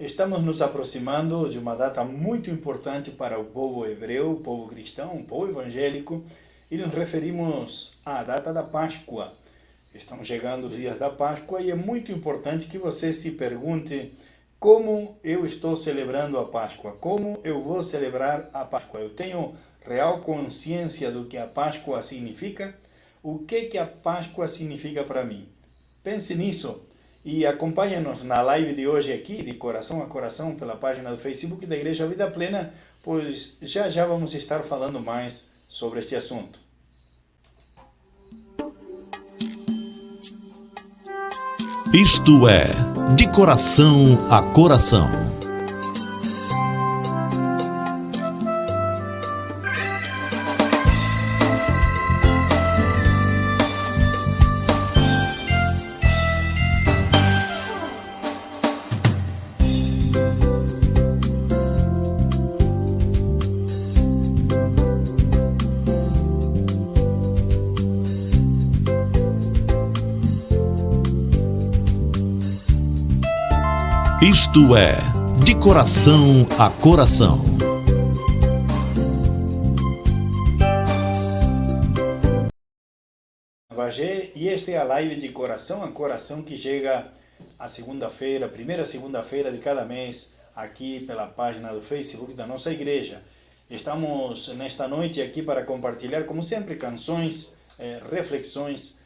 Estamos nos aproximando de uma data muito importante para o povo hebreu, o povo cristão, o povo evangélico, e nos referimos à data da Páscoa. Estão chegando os dias da Páscoa e é muito importante que você se pergunte como eu estou celebrando a Páscoa, como eu vou celebrar a Páscoa. Eu tenho real consciência do que a Páscoa significa? O que a Páscoa significa para mim? Pense nisso e acompanhe-nos na live de hoje aqui, de coração a coração, pela página do Facebook da Igreja Vida Plena, pois já vamos estar falando mais sobre este assunto. Isto é, de coração a coração. Isto é, de coração a coração. E esta é a live de coração a coração que chega a segunda-feira, primeira segunda-feira de cada mês, aqui pela página do Facebook da nossa igreja. Estamos nesta noite aqui para compartilhar, como sempre, canções, reflexões,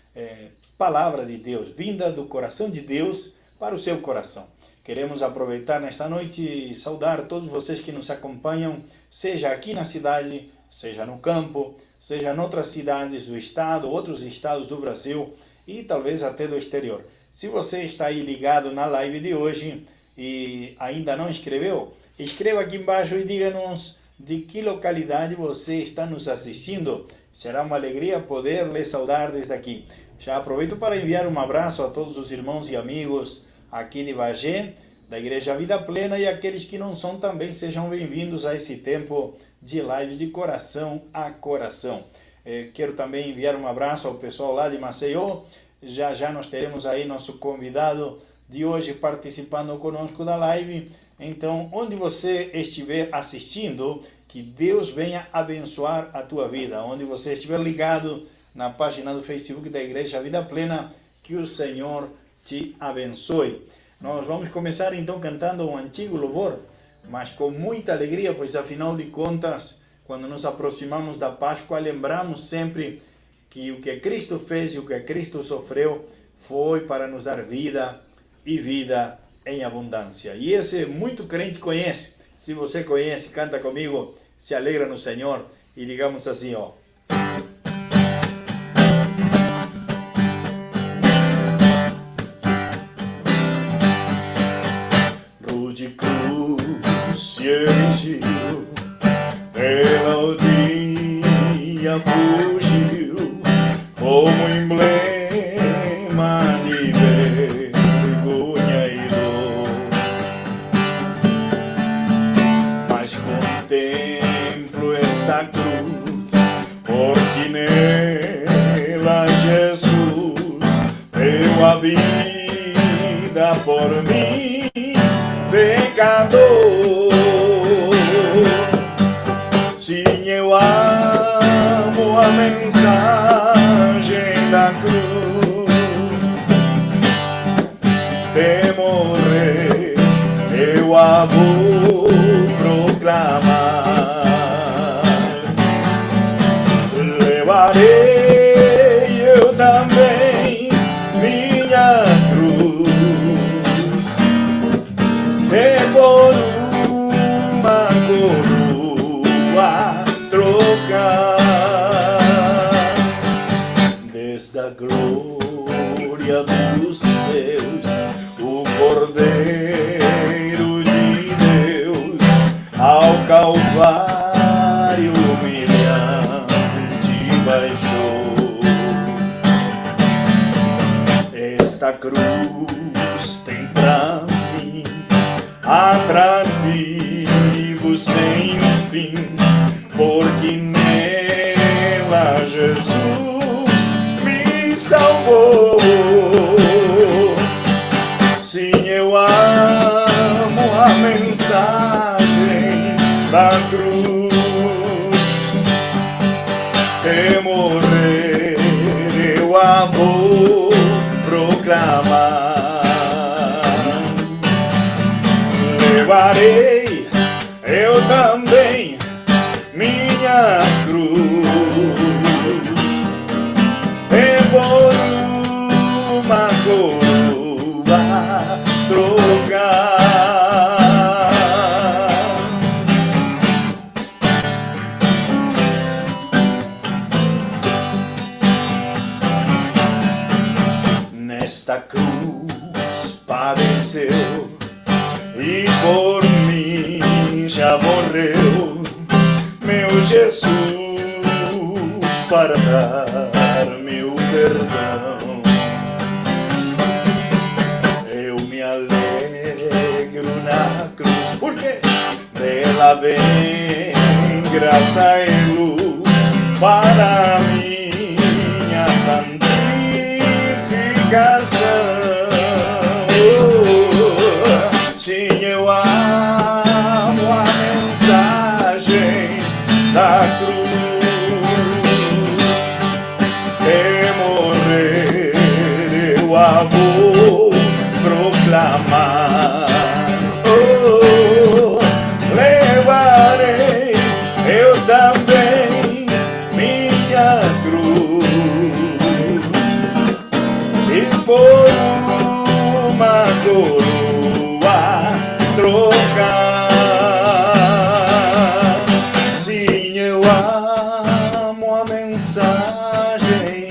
palavra de Deus, vinda do coração de Deus para o seu coração. Queremos aproveitar nesta noite e saudar todos vocês que nos acompanham, seja aqui na cidade, seja no campo, seja em outras cidades do estado, outros estados do Brasil e talvez até do exterior. Se você está aí ligado na live de hoje e ainda não escreveu, escreva aqui embaixo e diga-nos de que localidade você está nos assistindo. Será uma alegria poder lhe saudar desde aqui. Já aproveito para enviar um abraço a todos os irmãos e amigos aqui de Bagé, da Igreja Vida Plena, e aqueles que não são também sejam bem-vindos a esse tempo de lives de coração a coração. Quero também enviar um abraço ao pessoal lá de Maceió. Já nós teremos aí nosso convidado de hoje participando conosco da live. Então, onde você estiver assistindo, que Deus venha abençoar a tua vida. Onde você estiver ligado na página do Facebook da Igreja Vida Plena, que o Senhor te abençoe. Nós vamos começar então cantando um antigo louvor, mas com muita alegria, pois afinal de contas, quando nos aproximamos da Páscoa, lembramos sempre que o que Cristo fez e o que Cristo sofreu foi para nos dar vida e vida em abundância. E esse muito crente conhece. Se você conhece, canta comigo, se alegra no Senhor e digamos assim, ó. Se erigiu, melodia fugiu, como emblema de vergonha e dor. Mas contemplo esta cruz, porque nela Jesus deu a vida por mim, pecador. Sim, eu amo a mensagem da cruz, de morrer eu a vou proclamar. Levarei eu também minha cruz, e por uma coroa trocar. Desde a glória dos céus, o Cordeiro de Deus ao Calvário humilhante baixou. Esta cruz tem pra mim atrativo sem fim, porque nela Jesus me salvou. Sim, eu amo a proclamar. Levarei eu também minha cruz e por uma coroa trocar. Nesta cruz padeceu e por mim já morreu meu Jesus para dar meu perdão. Eu me alegro na cruz, porque dela vem graça e luz para minha santificação. Sim, eu amo a mensagem da cruz, e morrer eu a vou proclamar. Oh, levarei eu também minha cruz e por uma coroa trocar. Sim, eu amo a mensagem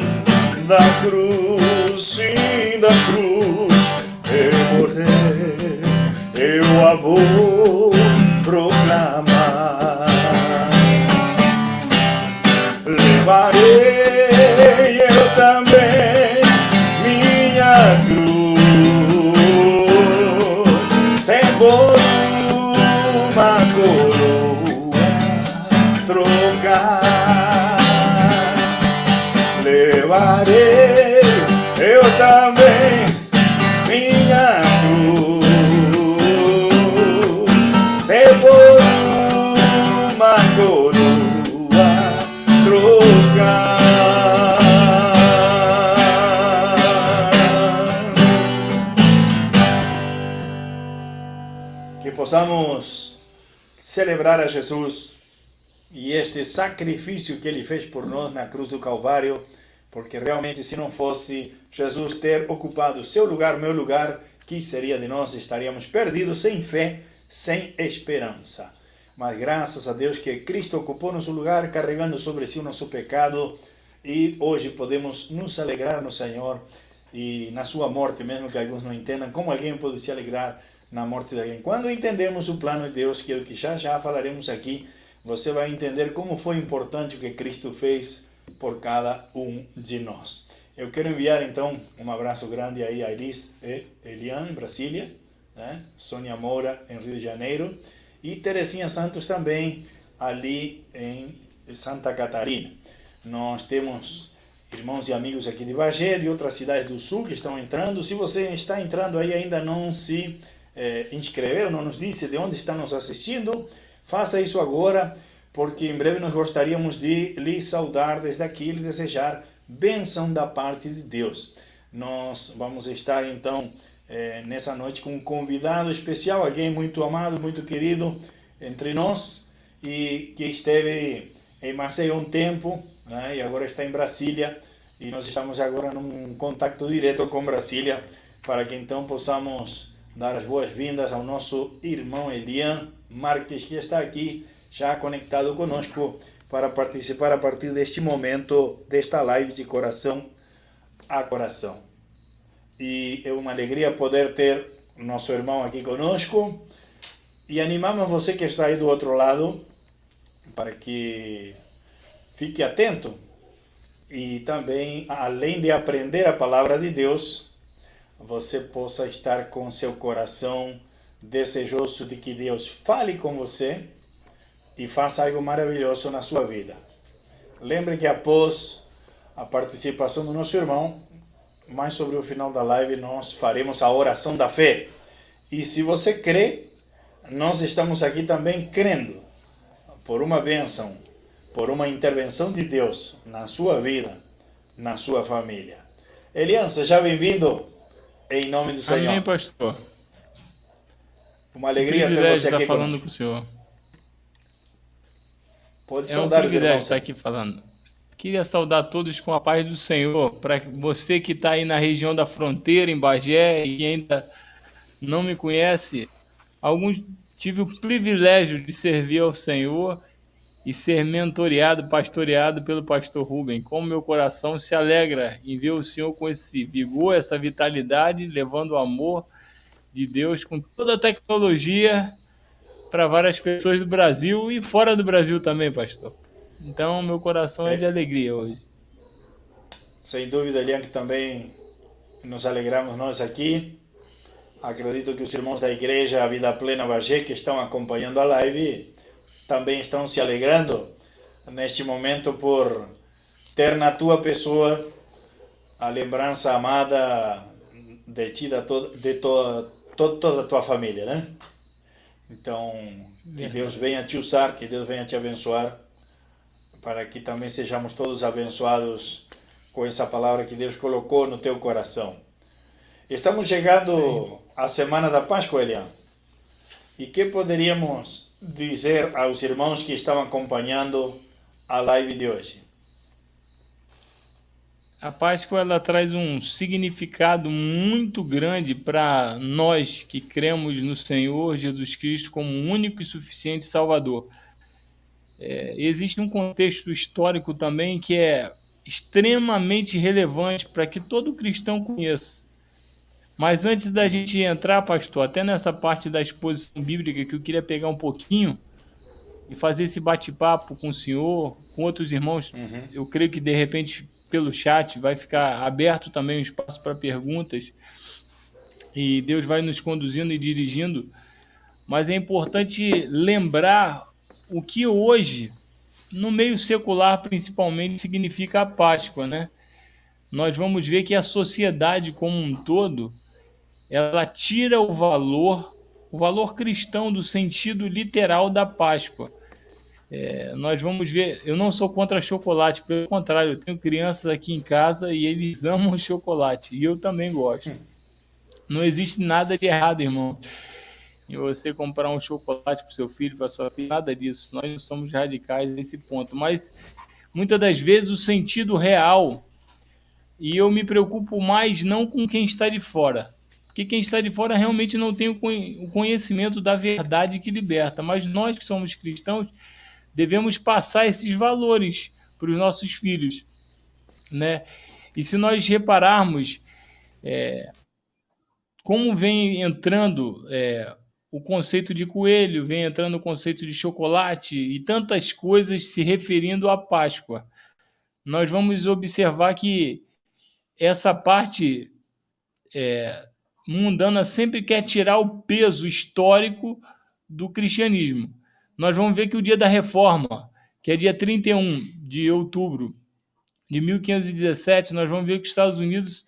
da cruz, sim, da cruz, e morrer eu a vou proclamar. Levarei eu também minha cruz e por uma coroa trocar. Levarei eu também minha cruz e por uma coroa trocar. Que possamos celebrar a Jesus e este sacrifício que Ele fez por nós na cruz do Calvário, porque realmente se não fosse Jesus ter ocupado o seu lugar, o meu lugar, que seria de nós? Estaríamos perdidos, sem fé, sem esperança. Mas graças a Deus que Cristo ocupou nosso lugar, carregando sobre si o nosso pecado, e hoje podemos nos alegrar no Senhor e na sua morte, mesmo que alguns não entendam como alguém pode se alegrar na morte de alguém. Quando entendemos o plano de Deus, que é o que já falaremos aqui, você vai entender como foi importante o que Cristo fez por cada um de nós. Eu quero enviar então um abraço grande aí a Elis e Elian em Brasília, né? Sônia Moura em Rio de Janeiro e Terezinha Santos também ali em Santa Catarina. Nós temos irmãos e amigos aqui de Bagé, de outras cidades do sul que estão entrando. Se você está entrando aí e ainda não se inscreveu, não nos disse de onde está nos assistindo, faça isso agora, porque em breve nós gostaríamos de lhe saudar desde aqui e lhe desejar bênção da parte de Deus. Nós vamos estar então nessa noite com um convidado especial, alguém muito amado, muito querido entre nós e que esteve em Maceió um tempo, né, e agora está em Brasília, e nós estamos agora num contato direto com Brasília para que então possamos dar as boas-vindas ao nosso irmão Elian Marques, que está aqui já conectado conosco para participar a partir deste momento, desta live de coração a coração. E é uma alegria poder ter nosso irmão aqui conosco e animamos você que está aí do outro lado para que fique atento e também, além de aprender a palavra de Deus, você possa estar com seu coração desejoso de que Deus fale com você e faça algo maravilhoso na sua vida. Lembre que após a participação do nosso irmão, mais sobre o final da live, nós faremos a oração da fé. E se você crê, nós estamos aqui também crendo por uma bênção, por uma intervenção de Deus na sua vida, na sua família. Elian, seja bem-vindo em nome do Senhor. Amém, pastor. Uma alegria ter Privilégio você estar aqui falando conosco. com o senhor. Pode É um saudar os privilégio irmãos estar aqui. aqui falando. Queria saudar todos com a paz do Senhor. Para você que está aí na região da fronteira, em Bagé, e ainda não me conhece, alguns tive o privilégio de servir ao Senhor e ser mentoreado, pastoreado pelo pastor Rubem. Como meu coração se alegra em ver o Senhor com esse vigor, essa vitalidade, levando o amor de Deus com toda a tecnologia para várias pessoas do Brasil e fora do Brasil também, pastor. Então, meu coração é de É, alegria hoje. sem dúvida, Elian, que também nos alegramos nós aqui. Acredito que os irmãos da igreja A Vida Plena Bagé, que estão acompanhando a live, também estão se alegrando neste momento por ter na tua pessoa a lembrança amada de ti, de toda a tua família, né? Então, que Deus venha te usar, que Deus venha te abençoar, para que também sejamos todos abençoados com essa palavra que Deus colocou no teu coração. Estamos chegando à Semana da Páscoa, Elian. E que poderíamos dizer aos irmãos que estão acompanhando a live de hoje? A Páscoa ela traz um significado muito grande para nós que cremos no Senhor Jesus Cristo como único e suficiente Salvador. Existe um contexto histórico também que é extremamente relevante para que todo cristão conheça. Mas antes da gente entrar, pastor, até nessa parte da exposição bíblica que eu queria pegar um pouquinho e fazer esse bate-papo com o senhor, com outros irmãos, eu creio que de repente pelo chat vai ficar aberto também um espaço para perguntas e Deus vai nos conduzindo e dirigindo, mas é importante lembrar o que hoje, no meio secular principalmente, significa a Páscoa, né? Nós vamos ver que a sociedade como um todo, ela tira o valor cristão do sentido literal da Páscoa. Nós vamos ver, eu não sou contra chocolate, pelo contrário, eu tenho crianças aqui em casa e eles amam chocolate, e eu também gosto. Não existe nada de errado, irmão, em você comprar um chocolate para o seu filho, para sua filha, nada disso. Nós não somos radicais nesse ponto, mas muitas das vezes o sentido real, e eu me preocupo mais não com quem está de fora, porque quem está de fora realmente não tem o conhecimento da verdade que liberta, mas nós que somos cristãos devemos passar esses valores para os nossos filhos, né? E se nós repararmos como vem entrando o conceito de coelho, vem entrando o conceito de chocolate e tantas coisas se referindo à Páscoa, nós vamos observar que essa parte mundana sempre quer tirar o peso histórico do cristianismo. Nós vamos ver que o dia da Reforma, que é dia 31 de outubro de 1517, nós vamos ver que os Estados Unidos,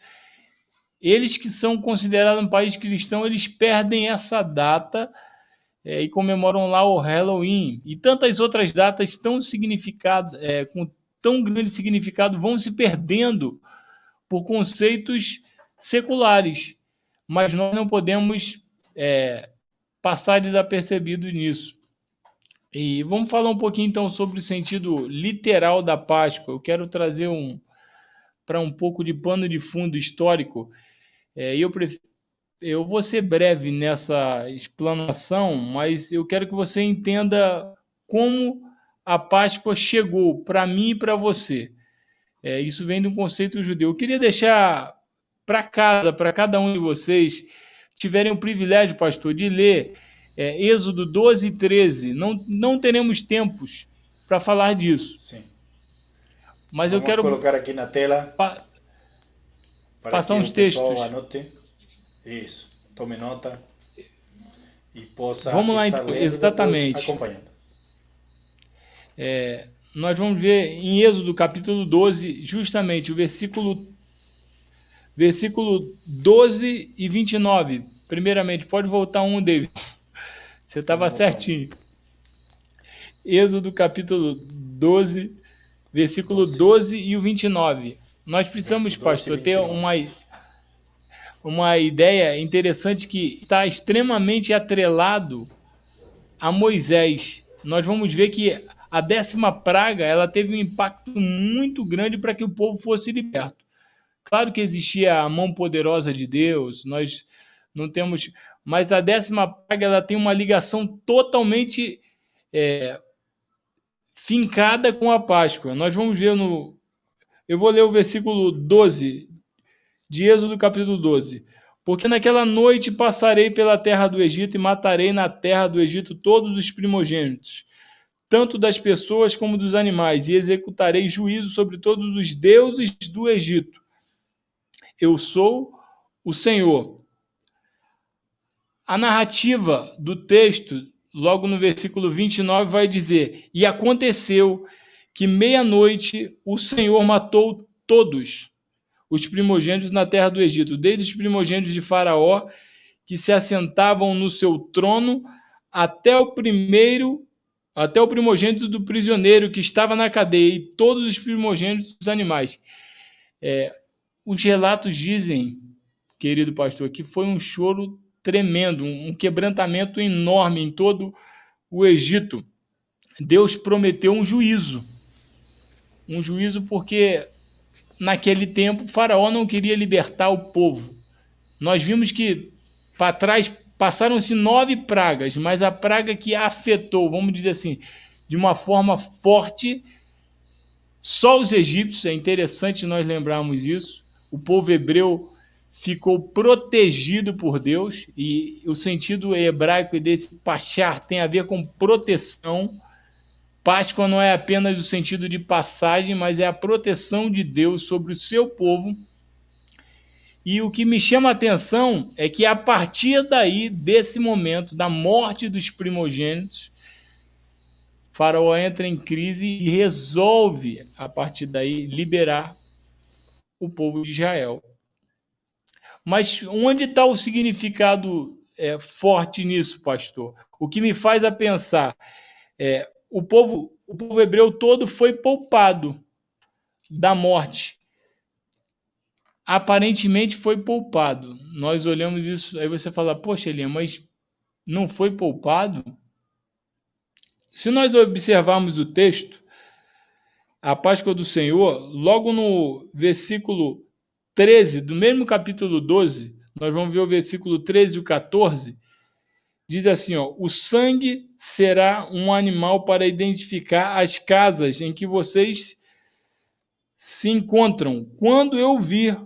eles que são considerados um país cristão, eles perdem essa data e comemoram lá o Halloween. E tantas outras datas com tão grande significado vão se perdendo por conceitos seculares. Mas nós não podemos passar desapercebido nisso. E vamos falar um pouquinho então sobre o sentido literal da Páscoa. Eu quero trazer para um pouco de pano de fundo histórico. Eu vou ser breve nessa explanação, mas eu quero que você entenda como a Páscoa chegou para mim e para você. Isso vem de um conceito judeu. Eu queria deixar para casa, para cada um de vocês, tiverem o privilégio, pastor, de ler Êxodo 12 e 13. Não teremos tempos para falar disso. Sim. Mas Vamos eu quero colocar aqui na tela para passar que uns o pessoal textos. anote. Isso. Tome nota e possa Vamos lá, estar então, lendo exatamente. depois acompanhando. Nós vamos ver em Êxodo capítulo 12, justamente o versículo 12 e 29. Primeiramente, pode voltar David. Você estava certinho. Êxodo capítulo 12, versículo 12 e o 29. Nós precisamos, pastor, ter uma ideia interessante que está extremamente atrelado a Moisés. Nós vamos ver que a 10ª praga ela teve um impacto muito grande para que o povo fosse liberto. Claro que existia a mão poderosa de Deus, nós não temos, mas a 10ª praga ela tem uma ligação totalmente fincada com a Páscoa. Nós vamos ver eu vou ler o versículo 12 de Êxodo capítulo 12. Porque naquela noite passarei pela terra do Egito e matarei na terra do Egito todos os primogênitos, tanto das pessoas como dos animais, e executarei juízo sobre todos os deuses do Egito. Eu sou o Senhor. A narrativa do texto, logo no versículo 29, vai dizer: E aconteceu que meia-noite o Senhor matou todos os primogênitos na terra do Egito, desde os primogênitos de Faraó, que se assentavam no seu trono, até o primogênito do prisioneiro que estava na cadeia, e todos os primogênitos dos animais. Os relatos dizem, querido pastor, que foi um choro tremendo, um quebrantamento enorme em todo o Egito. Deus prometeu um juízo porque naquele tempo Faraó não queria libertar o povo. Nós vimos que para trás passaram-se 9 pragas, mas a praga que afetou, vamos dizer assim, de uma forma forte, só os egípcios. É interessante nós lembrarmos isso. O povo hebreu ficou protegido por Deus, e o sentido hebraico desse pachar tem a ver com proteção. Páscoa não é apenas o sentido de passagem, mas é a proteção de Deus sobre o seu povo. E o que me chama a atenção é que a partir daí, desse momento, da morte dos primogênitos, Faraó entra em crise e resolve, a partir daí, liberar o povo de Israel. Mas onde está o significado forte nisso, pastor? O que me faz a pensar, o povo hebreu todo foi poupado da morte. Aparentemente foi poupado. Nós olhamos isso, aí você fala, poxa, Elias, mas não foi poupado? Se nós observarmos o texto, a Páscoa do Senhor, logo no versículo 13, do mesmo capítulo 12, nós vamos ver o versículo 13 e o 14, diz assim, o sangue será um animal para identificar as casas em que vocês se encontram. Quando eu vir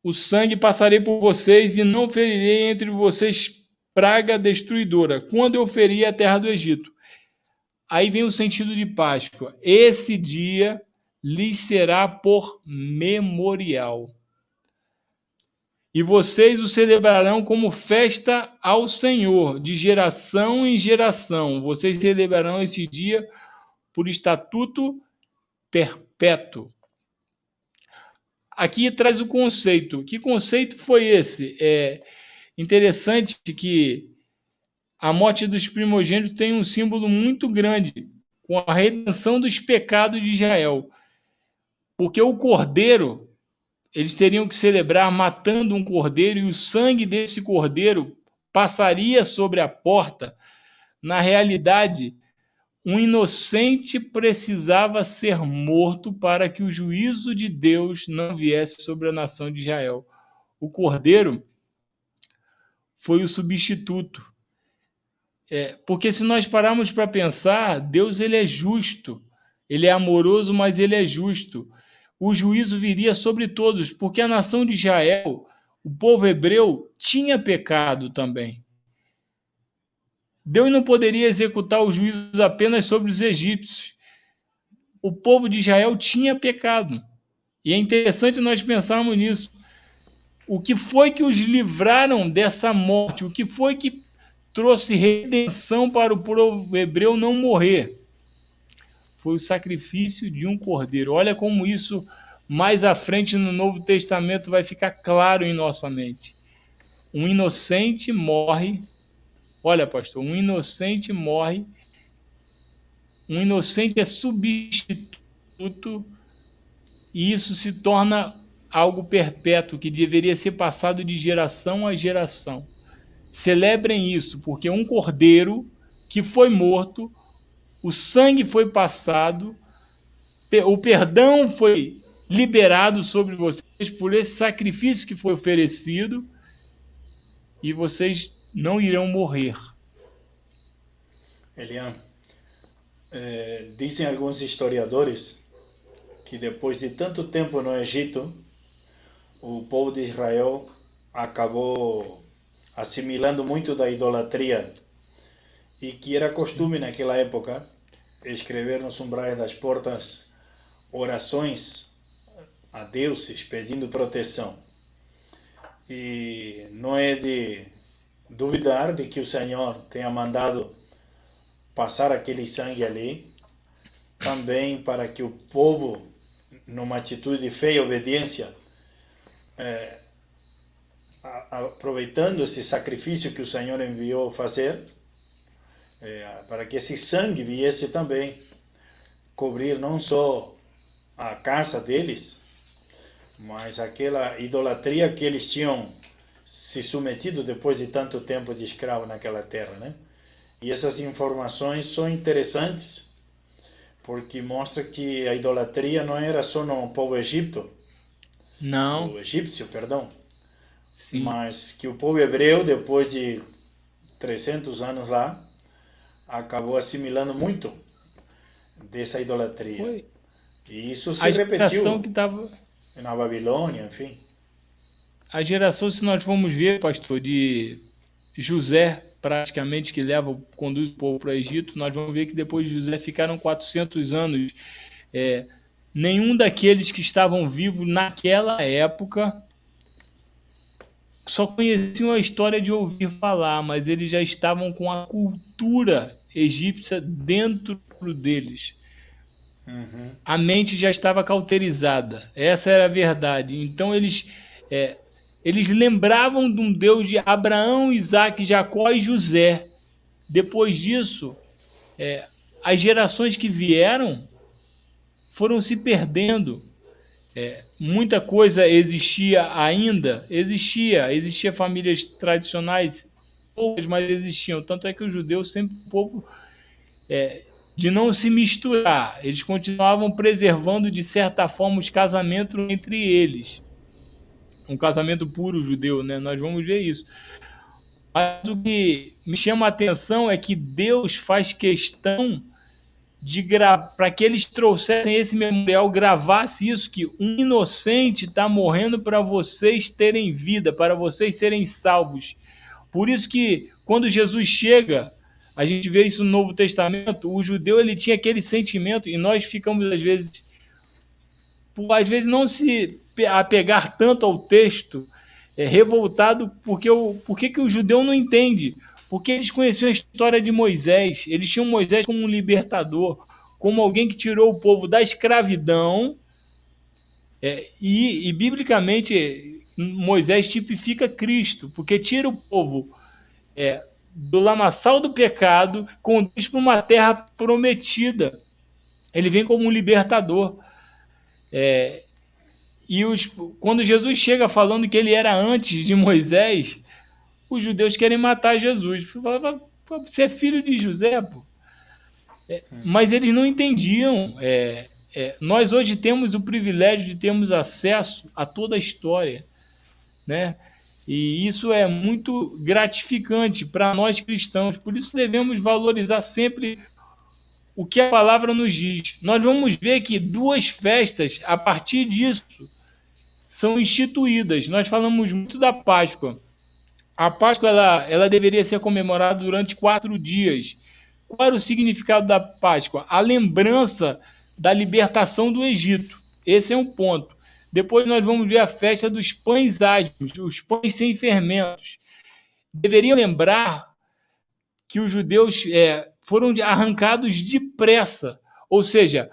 o sangue, passarei por vocês e não ferirei entre vocês praga destruidora, quando eu ferir a terra do Egito. Aí vem o sentido de Páscoa. Esse dia lhes será por memorial. E vocês o celebrarão como festa ao Senhor, de geração em geração. Vocês celebrarão esse dia por estatuto perpétuo. Aqui traz o conceito. Que conceito foi esse? É interessante que a morte dos primogênitos tem um símbolo muito grande, com a redenção dos pecados de Israel. Porque o cordeiro, eles teriam que celebrar matando um cordeiro, e o sangue desse cordeiro passaria sobre a porta. Na realidade, um inocente precisava ser morto para que o juízo de Deus não viesse sobre a nação de Israel. O cordeiro foi o substituto. Porque se nós pararmos para pensar, Deus ele é justo, ele é amoroso, mas ele é justo. O juízo viria sobre todos, porque a nação de Israel, o povo hebreu, tinha pecado também. Deus não poderia executar os juízos apenas sobre os egípcios. O povo de Israel tinha pecado. E é interessante nós pensarmos nisso. O que foi que os livraram dessa morte? O que foi que trouxe redenção para o povo hebreu não morrer? Foi o sacrifício de um cordeiro. Olha como isso, mais à frente no Novo Testamento, vai ficar claro em nossa mente. Um inocente morre. Olha, pastor, um inocente morre. Um inocente é substituto. E isso se torna algo perpétuo que deveria ser passado de geração a geração. Celebrem isso, porque um cordeiro que foi morto, o sangue foi passado, o perdão foi liberado sobre vocês por esse sacrifício que foi oferecido, e vocês não irão morrer. Elian, dizem alguns historiadores que depois de tanto tempo no Egito, o povo de Israel acabou assimilando muito da idolatria, e que era costume naquela época escrever nos umbrais das portas orações a deuses pedindo proteção. E não é de duvidar de que o Senhor tenha mandado passar aquele sangue ali, também para que o povo, numa atitude de fé e obediência, aproveitando esse sacrifício que o Senhor enviou fazer, para que esse sangue viesse também cobrir não só a casa deles, mas aquela idolatria que eles tinham se submetido depois de tanto tempo de escravo naquela terra, né? E essas informações são interessantes, porque mostra que a idolatria não era só no povo egípcio, perdão, Sim. Mas que o povo hebreu, depois de 300 anos lá, acabou assimilando muito dessa idolatria. Foi. E isso se repetiu Que tava... na Babilônia, enfim. A geração, se nós formos ver, pastor, de José, praticamente, que conduz o povo para o Egito, nós vamos ver que depois de José ficaram 400 anos. Nenhum daqueles que estavam vivos naquela época só conheciam a história de ouvir falar, mas eles já estavam com a cultura egípcia dentro deles. Uhum. A mente já estava cauterizada. Essa era a verdade. Então eles lembravam de um Deus de Abraão, Isaac, Jacó e José. Depois disso, as gerações que vieram foram se perdendo. Muita coisa existia ainda. Existia famílias tradicionais, poucas, mas existiam. Tanto é que os judeus sempre o povo de não se misturar. Eles continuavam preservando, de certa forma, os casamentos entre eles. Um casamento puro judeu, né? Nós vamos ver isso. Mas o que me chama a atenção é que Deus faz questão de para que eles trouxessem esse memorial, gravasse isso, que um inocente está morrendo para vocês terem vida, para vocês serem salvos. Por isso que quando Jesus chega, a gente vê isso no Novo Testamento, o judeu ele tinha aquele sentimento, e nós ficamos às vezes não se apegar tanto ao texto, revoltado, porque que o judeu não entende? Porque eles conheciam a história de Moisés, eles tinham Moisés como um libertador, como alguém que tirou o povo da escravidão, e biblicamente Moisés tipifica Cristo, porque tira o povo do lamaçal do pecado, conduz para uma terra prometida. Ele vem como um libertador. Quando Jesus chega falando que ele era antes de Moisés, os judeus querem matar Jesus. Falavam, você é filho de José, pô. Mas eles não entendiam. Nós hoje temos o privilégio de termos acesso a toda a história, né? E isso é muito gratificante para nós cristãos. Por isso devemos valorizar sempre o que a palavra nos diz. Nós vamos ver que 2 festas, a partir disso, são instituídas. Nós falamos muito da Páscoa. A Páscoa ela deveria ser comemorada durante 4 dias. Qual era o significado da Páscoa? A lembrança da libertação do Egito. Esse é um ponto. Depois nós vamos ver a festa dos pães asmos, os pães sem fermentos. Deveriam lembrar que os judeus foram arrancados depressa. Ou seja,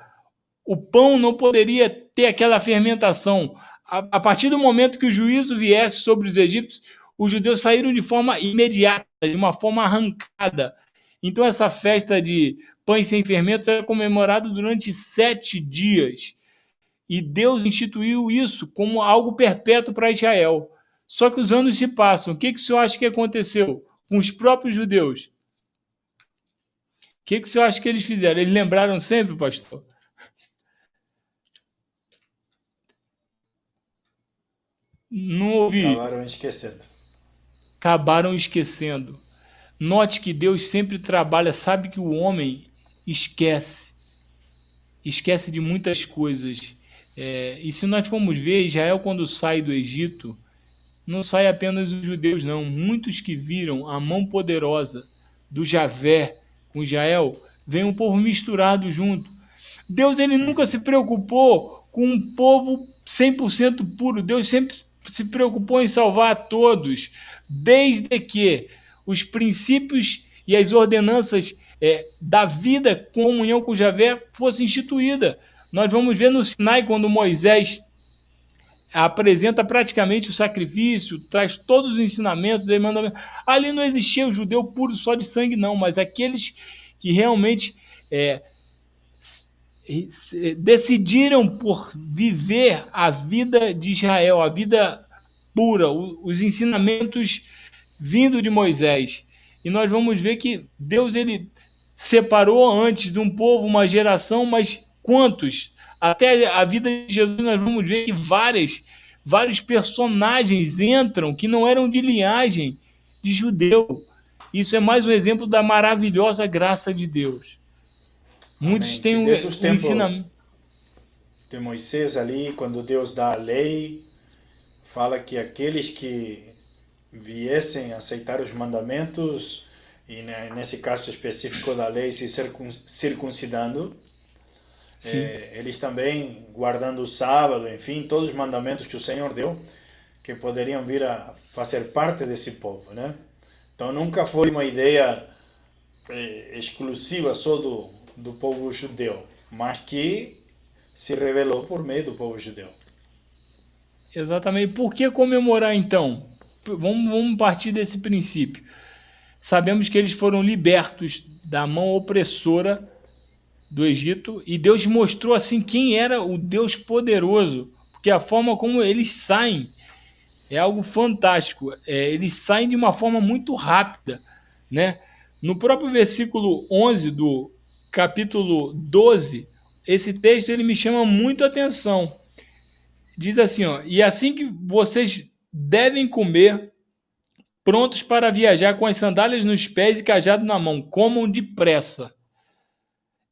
o pão não poderia ter aquela fermentação. A partir do momento que o juízo viesse sobre os egípcios, os judeus saíram de forma imediata, de uma forma arrancada. Então essa festa de pães sem fermentos é comemorada durante 7 dias. E Deus instituiu isso como algo perpétuo para Israel. Só que os anos se passam. O que o senhor acha que aconteceu com os próprios judeus? O que o senhor acha que eles fizeram? Eles lembraram sempre, pastor? Não ouvi. Acabaram esquecendo. Note que Deus sempre trabalha, sabe que o homem esquece de muitas coisas. E se nós formos ver, Israel, quando sai do Egito, não sai apenas os judeus, não. Muitos que viram a mão poderosa do Javé com Israel, vem um povo misturado junto. Deus, ele nunca se preocupou com um povo 100% puro. Deus sempre se preocupou em salvar todos, desde que os princípios e as ordenanças da vida, comunhão com Javé, fossem instituídas. Nós vamos ver no Sinai, quando Moisés apresenta praticamente o sacrifício, traz todos os ensinamentos, ali não existia o judeu puro só de sangue, não, mas aqueles que realmente decidiram por viver a vida de Israel, a vida pura, os ensinamentos vindo de Moisés. E nós vamos ver que Deus, ele separou antes de um povo, uma geração, mas quantos? Até a vida de Jesus nós vamos ver que vários personagens entram que não eram de linhagem de judeu. Isso é mais um exemplo da maravilhosa graça de Deus. Amém. Muitos têm desde os tempos ensinamento de Moisés ali, quando Deus dá a lei, fala que aqueles que viessem aceitar os mandamentos, e nesse caso específico da lei, se circuncidando, eles também guardando o sábado, enfim, todos os mandamentos que o Senhor deu, que poderiam vir a fazer parte desse povo, né? Então nunca foi uma ideia exclusiva só do povo judeu, mas que se revelou por meio do povo judeu. Exatamente. Por que comemorar então? Vamos partir desse princípio. Sabemos que eles foram libertos da mão opressora do Egito, e Deus mostrou assim quem era o Deus poderoso, porque a forma como eles saem é algo fantástico. Eles saem de uma forma muito rápida, né? No próprio versículo 11 do capítulo 12, esse texto ele me chama muito a atenção. Diz assim, e assim que vocês devem comer, prontos para viajar com as sandálias nos pés e cajado na mão, comam depressa.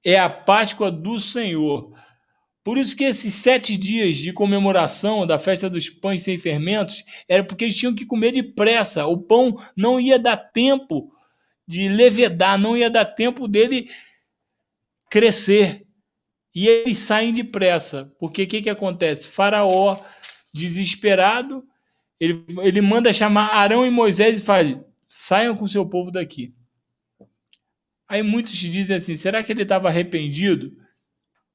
É a Páscoa do Senhor. Por isso que esses 7 dias de comemoração da festa dos pães sem fermentos era porque eles tinham que comer depressa. O pão não ia dar tempo de levedar, não ia dar tempo dele crescer. E eles saem depressa. Porque o que acontece? Faraó, desesperado, ele manda chamar Arão e Moisés e fala: saiam com o seu povo daqui. Aí muitos dizem assim, será que ele estava arrependido?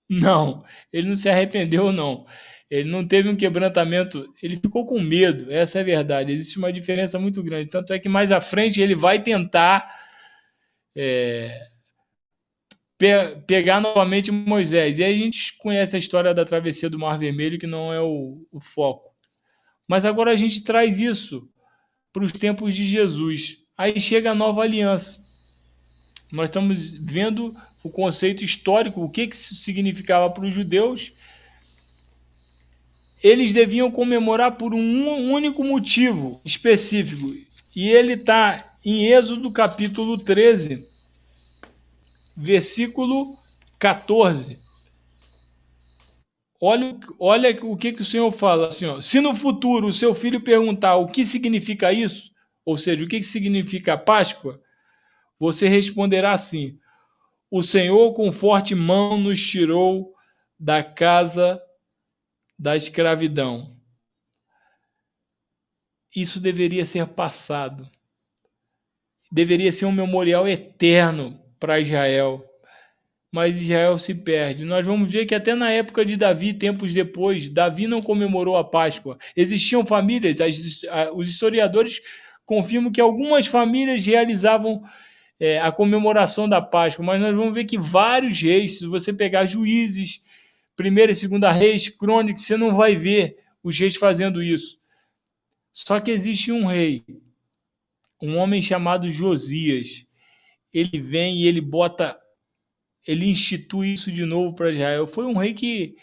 Não, ele não se arrependeu, não. Ele não teve um quebrantamento, ele ficou com medo, essa é a verdade. Existe uma diferença muito grande. Tanto é que mais à frente ele vai tentar pegar novamente Moisés. E aí a gente conhece a história da travessia do Mar Vermelho, que não é o foco. Mas agora a gente traz isso para os tempos de Jesus. Aí chega a nova aliança. Nós estamos vendo o conceito histórico, o que isso significava para os judeus. Eles deviam comemorar por um único motivo específico. E ele está em Êxodo capítulo 13, versículo 14. Olha o que o Senhor fala assim, se no futuro o seu filho perguntar o que significa isso, ou seja, o que significa a Páscoa, você responderá assim: o Senhor com forte mão nos tirou da casa da escravidão. Isso deveria ser passado. Deveria ser um memorial eterno para Israel. Mas Israel se perde. Nós vamos ver que até na época de Davi, tempos depois, Davi não comemorou a Páscoa. Existiam famílias, os historiadores confirmam que algumas famílias realizavam a comemoração da Páscoa, mas nós vamos ver que vários reis, se você pegar Juízes, Primeira e Segunda Reis, Crônicas, você não vai ver os reis fazendo isso. Só que existe um rei, um homem chamado Josias. Ele vem e ele institui isso de novo para Israel. Foi um rei que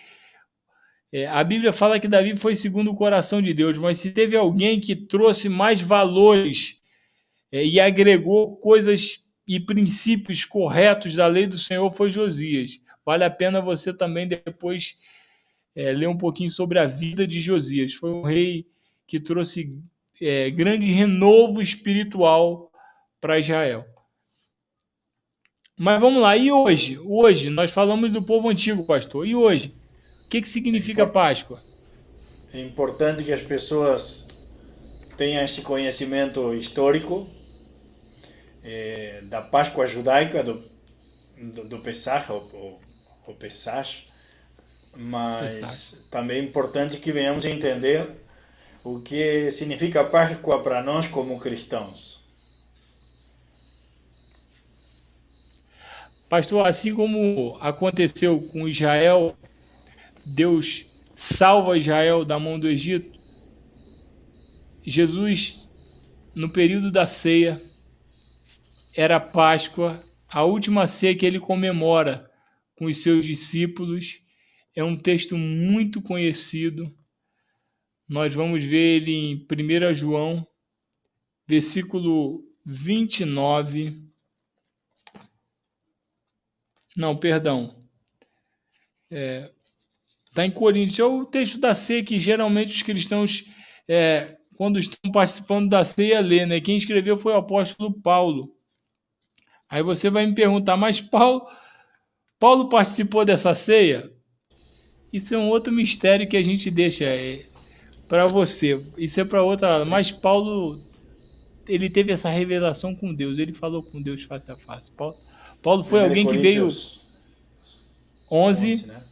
a Bíblia fala que Davi foi segundo o coração de Deus, mas se teve alguém que trouxe mais valores e agregou coisas e princípios corretos da lei do Senhor, foi Josias. Vale a pena você também depois ler um pouquinho sobre a vida de Josias. Foi um rei que trouxe grande renovo espiritual para Israel. Mas vamos lá, e hoje? Hoje, nós falamos do povo antigo, pastor. E hoje? O que significa Páscoa? É importante que as pessoas tenham esse conhecimento histórico da Páscoa judaica, do Pesach, o Pesach, mas também é importante que venhamos a entender o que significa Páscoa para nós como cristãos. Pastor, assim como aconteceu com Israel, Deus salva Israel da mão do Egito. Jesus, no período da ceia, era Páscoa, a última ceia que ele comemora com os seus discípulos. É um texto muito conhecido. Nós vamos ver ele em 1 João, versículo 29. Não, perdão. Está em Coríntios. É o texto da ceia que geralmente os cristãos, quando estão participando da ceia, lê, né? Quem escreveu foi o apóstolo Paulo. Aí você vai me perguntar, mas Paulo participou dessa ceia? Isso é um outro mistério que a gente deixa para você. Isso é para outra. Mas Paulo, ele teve essa revelação com Deus. Ele falou com Deus face a face. Paulo foi alguém que veio 11, né?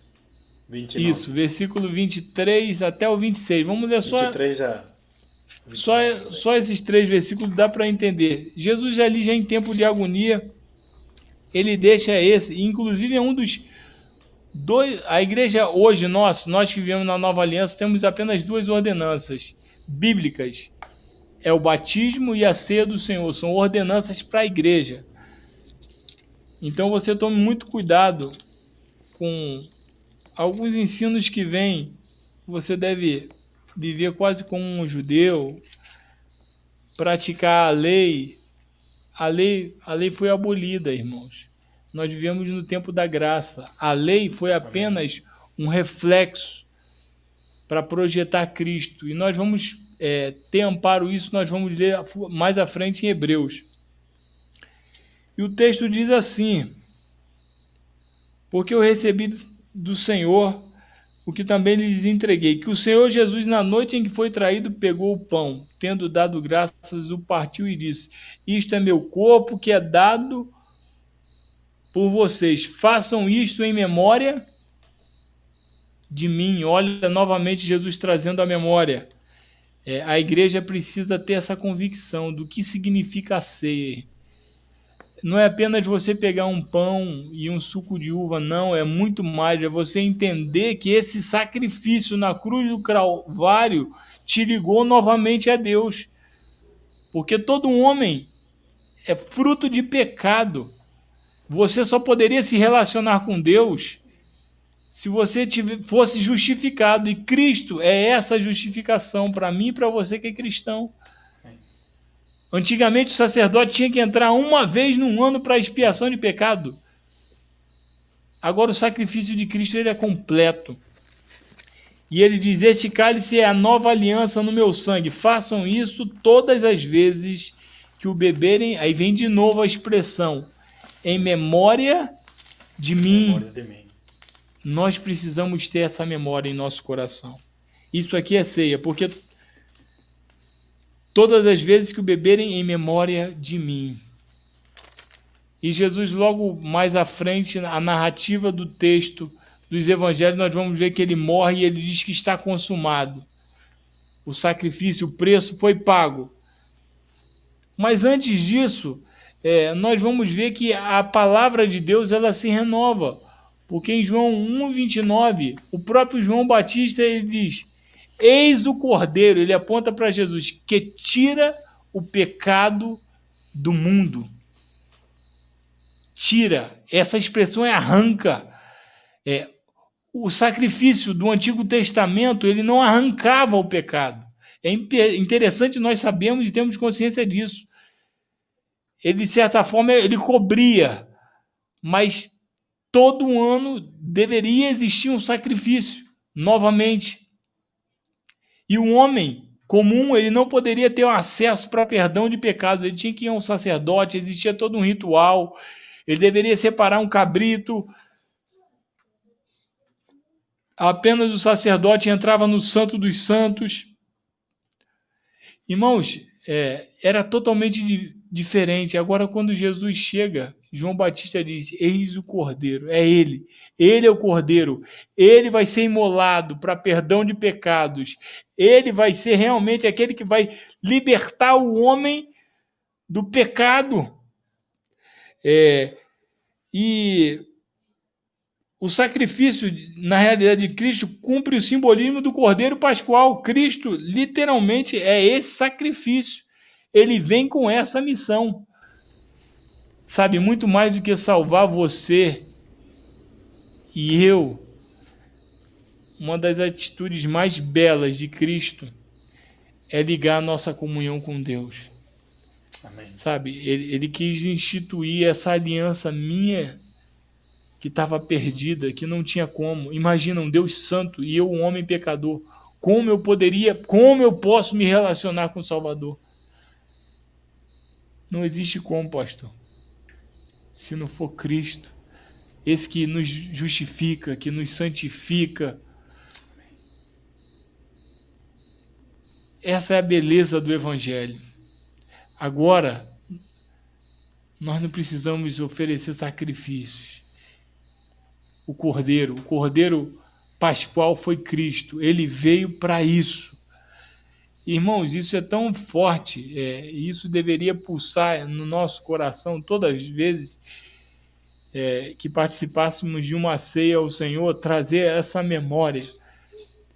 29. Isso, versículo 23 até o 26. Vamos ler só 23 a 29. Só esses 3 versículos dá para entender. Jesus ali já em tempo de agonia, ele deixa esse, inclusive é um dos dois. A igreja hoje, nós que vivemos na Nova Aliança, temos apenas 2 ordenanças bíblicas. É o batismo e a ceia do Senhor. São ordenanças para a igreja. Então você tome muito cuidado com alguns ensinos que vêm. Você deve viver quase como um judeu, praticar a lei. A lei foi abolida, irmãos. Nós vivemos no tempo da graça. A lei foi apenas um reflexo para projetar Cristo. E nós vamos ter amparo isso, nós vamos ler mais à frente em Hebreus. E o texto diz assim: porque eu recebi do Senhor o que também lhes entreguei, que o Senhor Jesus, na noite em que foi traído, pegou o pão, tendo dado graças, o partiu e disse: isto é meu corpo que é dado por vocês, façam isto em memória de mim. Olha novamente Jesus trazendo a memória. A igreja precisa ter essa convicção do que significa a ceia. Não é apenas você pegar um pão e um suco de uva, não, é muito mais. É você entender que esse sacrifício na cruz do Calvário te ligou novamente a Deus. Porque todo homem é fruto de pecado. Você só poderia se relacionar com Deus se você fosse justificado. E Cristo é essa justificação para mim e para você que é cristão. Antigamente o sacerdote tinha que entrar uma vez num ano para expiação de pecado. Agora o sacrifício de Cristo ele é completo. E ele diz: este cálice é a nova aliança no meu sangue. Façam isso todas as vezes que o beberem. Aí vem de novo a expressão: em memória de mim. Nós precisamos ter essa memória em nosso coração. Isso aqui é ceia, porque todas as vezes que o beberem em memória de mim. E Jesus, logo mais à frente, a narrativa do texto dos evangelhos, nós vamos ver que ele morre e ele diz que está consumado. O sacrifício, o preço foi pago. Mas antes disso, nós vamos ver que a palavra de Deus ela se renova. Porque em João 1,29, o próprio João Batista ele diz: eis o Cordeiro, ele aponta para Jesus, que tira o pecado do mundo. Tira, essa expressão é arranca. O sacrifício do Antigo Testamento, ele não arrancava o pecado. É interessante, nós sabemos e temos consciência disso. Ele, de certa forma, ele cobria, mas todo ano deveria existir um sacrifício, novamente. E o homem comum, ele não poderia ter acesso para perdão de pecados, ele tinha que ir a um sacerdote, existia todo um ritual, ele deveria separar um cabrito, apenas o sacerdote entrava no Santo dos Santos. Irmãos, era totalmente diferente. Agora, quando Jesus chega, João Batista diz: eis o Cordeiro, é ele é o Cordeiro, ele vai ser imolado para perdão de pecados, ele vai ser realmente aquele que vai libertar o homem do pecado. E o sacrifício, na realidade de Cristo, cumpre o simbolismo do Cordeiro Pascual. Cristo, literalmente, é esse sacrifício. Ele vem com essa missão. Sabe, muito mais do que salvar você e eu, uma das atitudes mais belas de Cristo é ligar a nossa comunhão com Deus. Amém. Sabe, ele quis instituir essa aliança minha que estava perdida, que não tinha como. Imagina um Deus santo e eu, um homem pecador. Como eu posso me relacionar com o Salvador? Não existe como, pastor. Se não for Cristo, esse que nos justifica, que nos santifica. Essa é a beleza do Evangelho. Agora, nós não precisamos oferecer sacrifícios. O Cordeiro Pascual foi Cristo. Ele veio para isso. Irmãos, isso é tão forte, isso deveria pulsar no nosso coração todas as vezes que participássemos de uma ceia ao Senhor, trazer essa memória.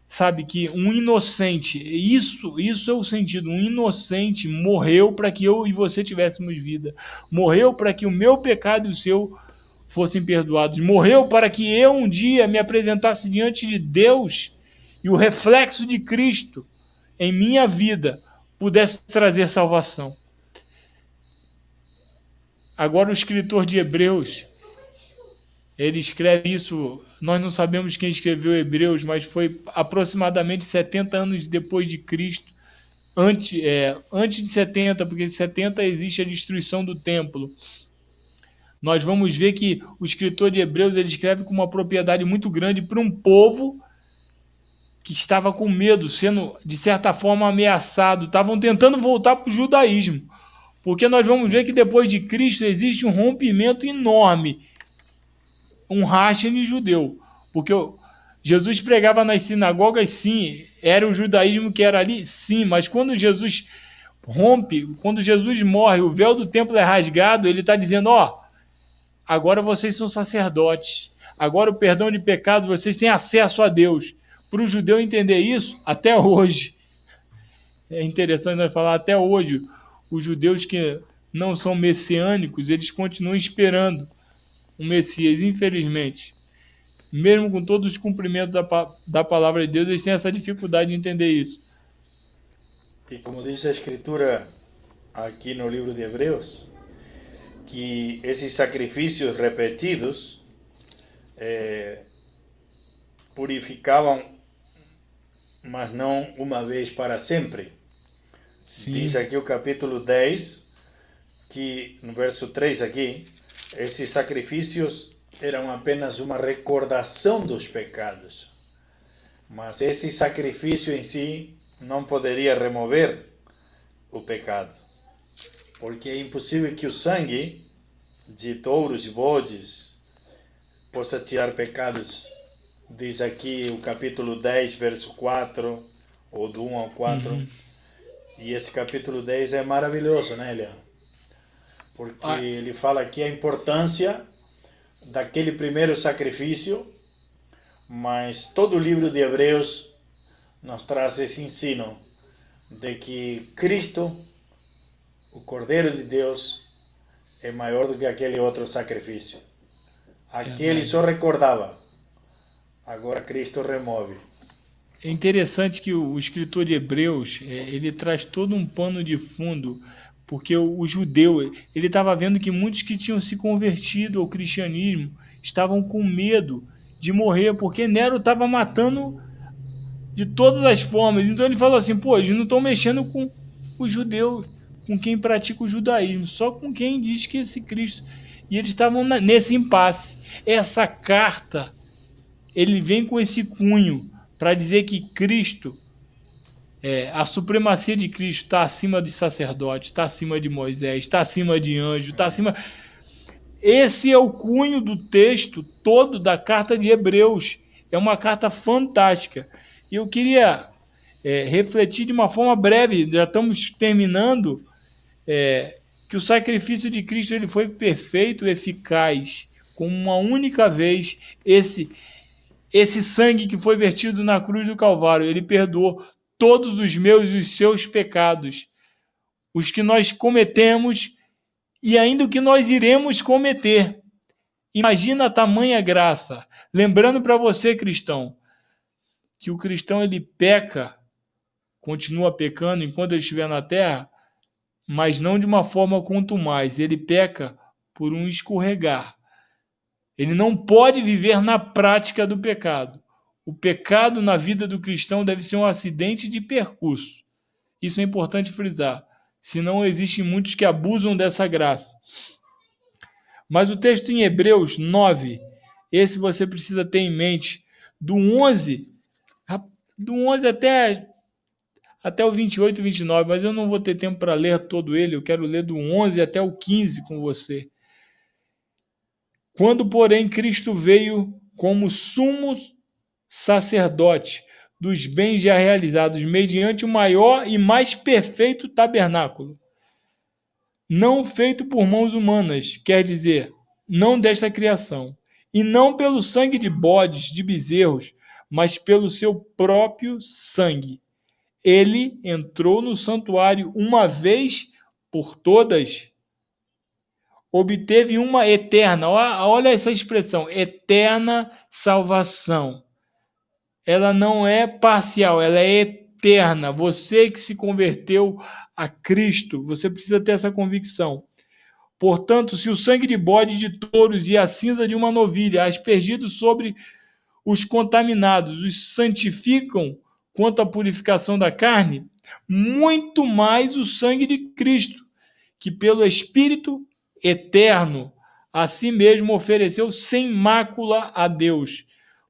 Sabe que um inocente, isso é o sentido, um inocente morreu para que eu e você tivéssemos vida. Morreu para que o meu pecado e o seu fossem perdoados. Morreu para que eu um dia me apresentasse diante de Deus e o reflexo de Cristo em minha vida pudesse trazer salvação. Agora o escritor de Hebreus, ele escreve isso, nós não sabemos quem escreveu Hebreus, mas foi aproximadamente 70 anos depois de Cristo, antes de 70, porque em 70 existe a destruição do templo. Nós vamos ver que o escritor de Hebreus ele escreve com uma propriedade muito grande para um povo que estava com medo, sendo de certa forma ameaçado, estavam tentando voltar para o judaísmo. Porque nós vamos ver que depois de Cristo existe um rompimento enorme, um racha judeu. Porque Jesus pregava nas sinagogas, sim, era o judaísmo que era ali, sim, mas quando Jesus rompe, quando Jesus morre, o véu do templo é rasgado, ele está dizendo, agora vocês são sacerdotes. Agora o perdão de pecado, vocês têm acesso a Deus. Para o judeu entender isso, até hoje. É interessante nós falar, até hoje, os judeus que não são messiânicos, eles continuam esperando um Messias, infelizmente. Mesmo com todos os cumprimentos da palavra de Deus, eles têm essa dificuldade de entender isso. E como diz a Escritura aqui no livro de Hebreus, que esses sacrifícios repetidos purificavam, mas não uma vez para sempre. Sim. Diz aqui o capítulo 10, que no verso 3 aqui, esses sacrifícios eram apenas uma recordação dos pecados. Mas esse sacrifício em si não poderia remover o pecado. Porque é impossível que o sangue de touros e bodes possa tirar pecados. Diz aqui o capítulo 10, verso 4, ou do 1 ao 4. E esse capítulo 10 é maravilhoso, né, Elian? Porque ele fala aqui a importância daquele primeiro sacrifício, mas todo o livro de Hebreus nos traz esse ensino de que Cristo, o Cordeiro de Deus, é maior do que aquele outro sacrifício. Aquele só recordava, agora Cristo remove. É interessante que o escritor de Hebreus, ele traz todo um pano de fundo, porque o judeu, ele estava vendo que muitos que tinham se convertido ao cristianismo estavam com medo de morrer, porque Nero estava matando de todas as formas. Então ele falou assim, pô, eles não estão mexendo com os judeus, com quem pratica o judaísmo, só com quem diz que esse Cristo... E eles estavam nesse impasse. Essa carta, ele vem com esse cunho para dizer que Cristo, a supremacia de Cristo está acima de sacerdotes, está acima de Moisés, está acima de anjos, está acima... Esse é o cunho do texto todo da carta de Hebreus. É uma carta fantástica. E eu queria refletir de uma forma breve, já estamos terminando, que o sacrifício de Cristo ele foi perfeito, eficaz, com uma única vez. Esse sangue que foi vertido na cruz do Calvário, ele perdoou todos os meus e os seus pecados, os que nós cometemos e ainda o que nós iremos cometer. Imagina a tamanha graça. Lembrando para você, cristão, que o cristão ele peca, continua pecando enquanto ele estiver na terra, mas não de uma forma contumaz. Ele peca por um escorregar. Ele não pode viver na prática do pecado. O pecado na vida do cristão deve ser um acidente de percurso. Isso é importante frisar. Senão existem muitos que abusam dessa graça. Mas o texto em Hebreus 9, esse você precisa ter em mente, do 11 até o 28 e 29, mas eu não vou ter tempo para ler todo ele, eu quero ler do 11 até o 15 com você. Quando, porém, Cristo veio como sumo sacerdote dos bens já realizados mediante o maior e mais perfeito tabernáculo, não feito por mãos humanas, quer dizer, não desta criação, e não pelo sangue de bodes, de bezerros, mas pelo seu próprio sangue. Ele entrou no santuário uma vez por todas, obteve uma eterna, olha essa expressão, eterna salvação. Ela não é parcial, ela é eterna. Você que se converteu a Cristo, você precisa ter essa convicção. Portanto, se o sangue de bode e de touros e a cinza de uma novilha, aspergidos sobre os contaminados, os santificam quanto à purificação da carne, muito mais o sangue de Cristo, que pelo Espírito eterno a si mesmo ofereceu sem mácula a Deus,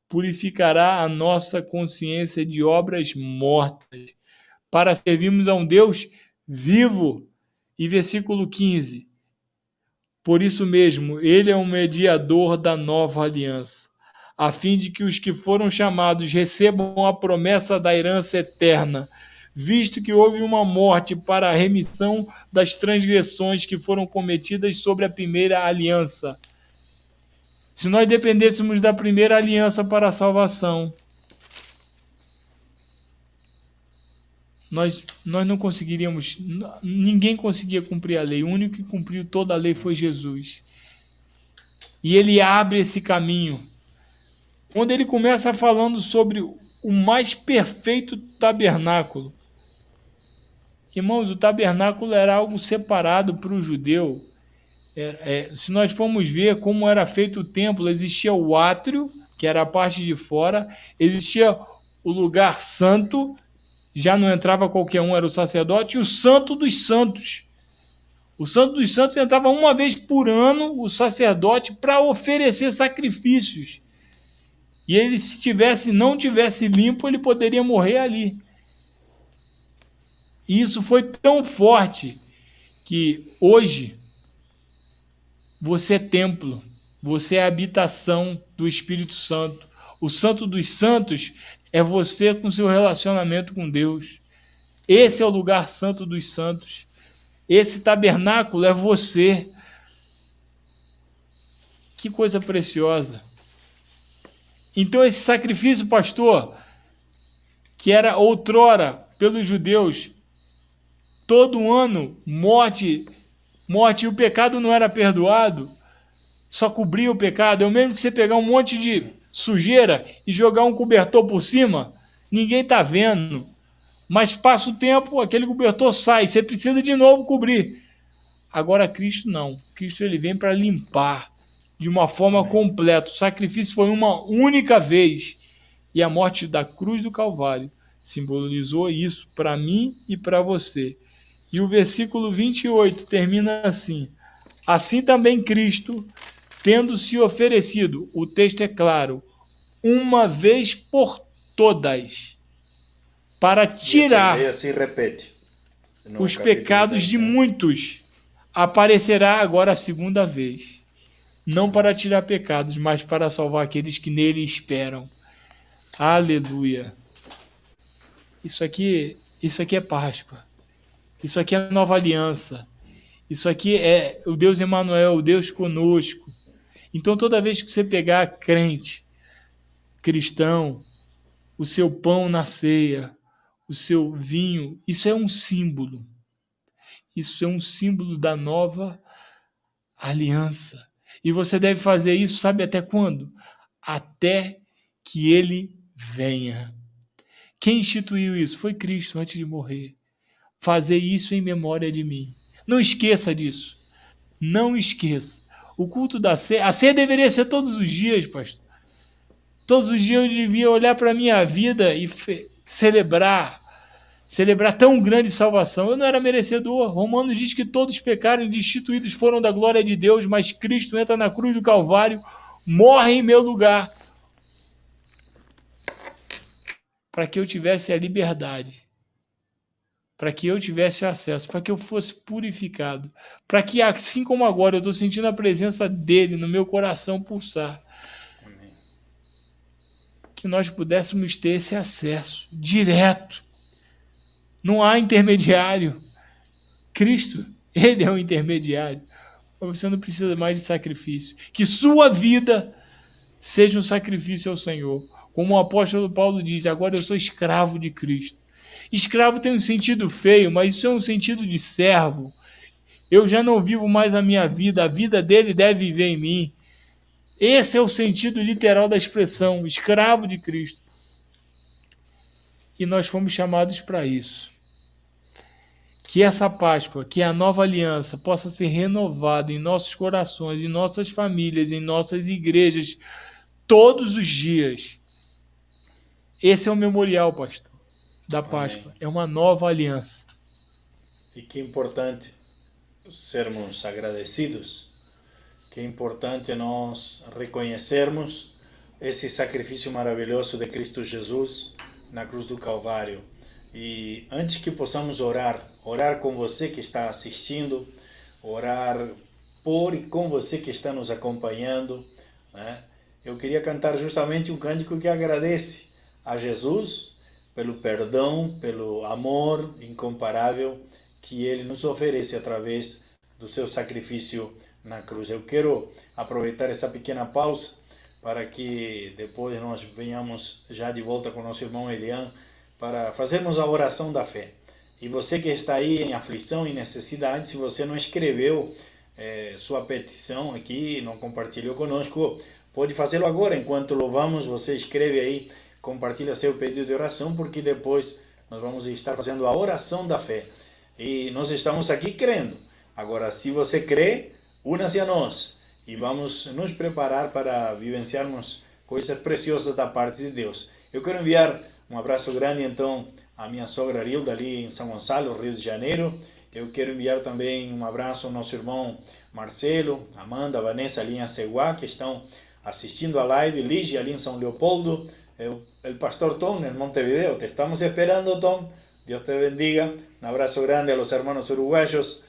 purificará a nossa consciência de obras mortas, para servirmos a um Deus vivo. E versículo 15. Por isso mesmo, ele é um mediador da nova aliança, a fim de que os que foram chamados recebam a promessa da herança eterna, visto que houve uma morte para a remissão das transgressões que foram cometidas sobre a primeira aliança. Se nós dependêssemos da primeira aliança para a salvação, nós não conseguiríamos, ninguém conseguia cumprir a lei. O único que cumpriu toda a lei foi Jesus. E ele abre esse caminho. Quando ele começa falando sobre o mais perfeito tabernáculo. Irmãos, o tabernáculo era algo separado para o judeu. Se nós formos ver como era feito o templo, existia o átrio, que era a parte de fora, existia o lugar santo, já não entrava qualquer um, era o sacerdote, e o santo dos santos. O santo dos santos entrava uma vez por ano, o sacerdote, para oferecer sacrifícios. E ele, se não tivesse limpo, ele poderia morrer ali. E isso foi tão forte que hoje você é templo, você é a habitação do Espírito Santo. O Santo dos Santos é você com seu relacionamento com Deus. Esse é o lugar santo dos santos. Esse tabernáculo é você. Que coisa preciosa. Então esse sacrifício, pastor, que era outrora pelos judeus, todo ano, morte, e o pecado não era perdoado, só cobria o pecado. É o mesmo que você pegar um monte de sujeira e jogar um cobertor por cima, ninguém está vendo. Mas passa o tempo, aquele cobertor sai, você precisa de novo cobrir. Agora Cristo não. Cristo ele vem para limpar de uma forma completa. O sacrifício foi uma única vez. E a morte da cruz do Calvário simbolizou isso para mim e para você. E o versículo 28 termina assim: assim também Cristo, tendo se oferecido, o texto é claro, uma vez por todas, para tirar se repete os pecados de muitos, aparecerá agora a segunda vez, não para tirar pecados, mas para salvar aqueles que nele esperam. Aleluia! Isso aqui é Páscoa. Isso aqui é nova aliança. Isso aqui é o Deus Emanuel, o Deus conosco. Então toda vez que você pegar crente, cristão, o seu pão na ceia, o seu vinho, isso é um símbolo. Isso é um símbolo da nova aliança. E você deve fazer isso, sabe até quando? Até que ele venha. Quem instituiu isso? Foi Cristo antes de morrer. Fazer isso em memória de mim. Não esqueça disso. Não esqueça. O culto da ceia, a ceia deveria ser todos os dias, pastor. Todos os dias eu devia olhar para a minha vida e celebrar tão grande salvação. Eu não era merecedor. Romanos diz que todos pecaram e destituídos foram da glória de Deus, mas Cristo entra na cruz do Calvário, morre em meu lugar, para que eu tivesse a liberdade, para que eu tivesse acesso, para que eu fosse purificado, para que assim como agora eu estou sentindo a presença dele no meu coração pulsar, que nós pudéssemos ter esse acesso direto. Não há intermediário. Cristo, ele é o intermediário. Você não precisa mais de sacrifício. Que sua vida seja um sacrifício ao Senhor. Como o apóstolo Paulo diz, agora eu sou escravo de Cristo. Escravo tem um sentido feio, mas isso é um sentido de servo. Eu já não vivo mais a minha vida, a vida dele deve viver em mim. Esse é o sentido literal da expressão, escravo de Cristo. E nós fomos chamados para isso. Que essa Páscoa, que a nova aliança, possa ser renovada em nossos corações, em nossas famílias, em nossas igrejas, todos os dias. Esse é o memorial, pastor, da Páscoa. É uma nova aliança. E que importante sermos agradecidos. Que é importante nós reconhecermos esse sacrifício maravilhoso de Cristo Jesus na cruz do Calvário. E antes que possamos orar com você que está assistindo, orar por e com você que está nos acompanhando, né? Eu queria cantar justamente um cântico que agradece a Jesus pelo perdão, pelo amor incomparável que ele nos oferece através do seu sacrifício na cruz. Eu quero aproveitar essa pequena pausa para que depois nós venhamos já de volta com o nosso irmão Elian para fazermos a oração da fé. E você que está aí em aflição e necessidade, se você não escreveu sua petição aqui, não compartilhou conosco, pode fazê-lo agora. Enquanto louvamos, você escreve aí, compartilha seu pedido de oração, porque depois nós vamos estar fazendo a oração da fé. E nós estamos aqui crendo. Agora, se você crê, una-se a nós e vamos nos preparar para vivenciarmos coisas preciosas da parte de Deus. Eu quero enviar um abraço grande, então, à minha sogra Arilda, ali em São Gonçalo, Rio de Janeiro. Eu quero enviar também um abraço ao nosso irmão Marcelo, Amanda, Vanessa, ali em Aceguá, que estão assistindo a live. Lígia, ali em São Leopoldo. O pastor Tom, em Montevideo. Te estamos esperando, Tom. Dios te bendiga. Un abrazo grande a los hermanos uruguayos.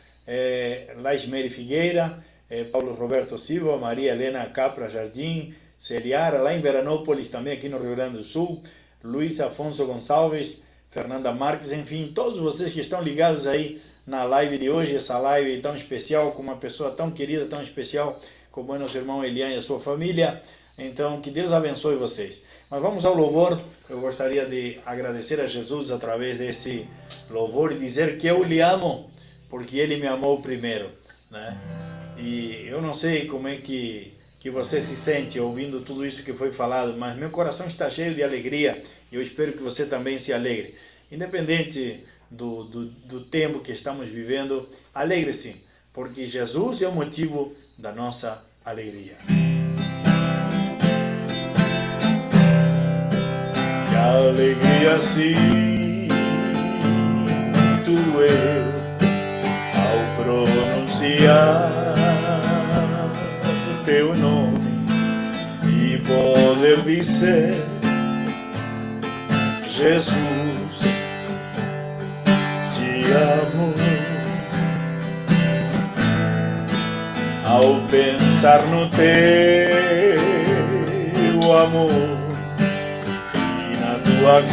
Laismeri Figueira, Paulo Roberto Silva, Maria Helena Capra Jardim, Celiara, lá em Veranópolis, também aqui no Rio Grande do Sul. Luiz Afonso Gonçalves, Fernanda Marques, enfim, todos vocês que estão ligados aí na live de hoje, essa live tão especial, com uma pessoa tão querida, tão especial como é nosso irmão Elian e a sua família. Então, que Deus abençoe vocês. Mas vamos ao louvor. Eu gostaria de agradecer a Jesus através desse louvor e dizer que eu lhe amo, porque Ele me amou primeiro, né? E eu não sei como é que você se sente ouvindo tudo isso que foi falado, mas meu coração está cheio de alegria e eu espero que você também se alegre. Independente do tempo que estamos vivendo, alegre-se, porque Jesus é o motivo da nossa alegria. Que alegria sinto eu ao pronunciar teu nome e poder dizer: Jesus, te amo. Ao pensar no teu amor e na tua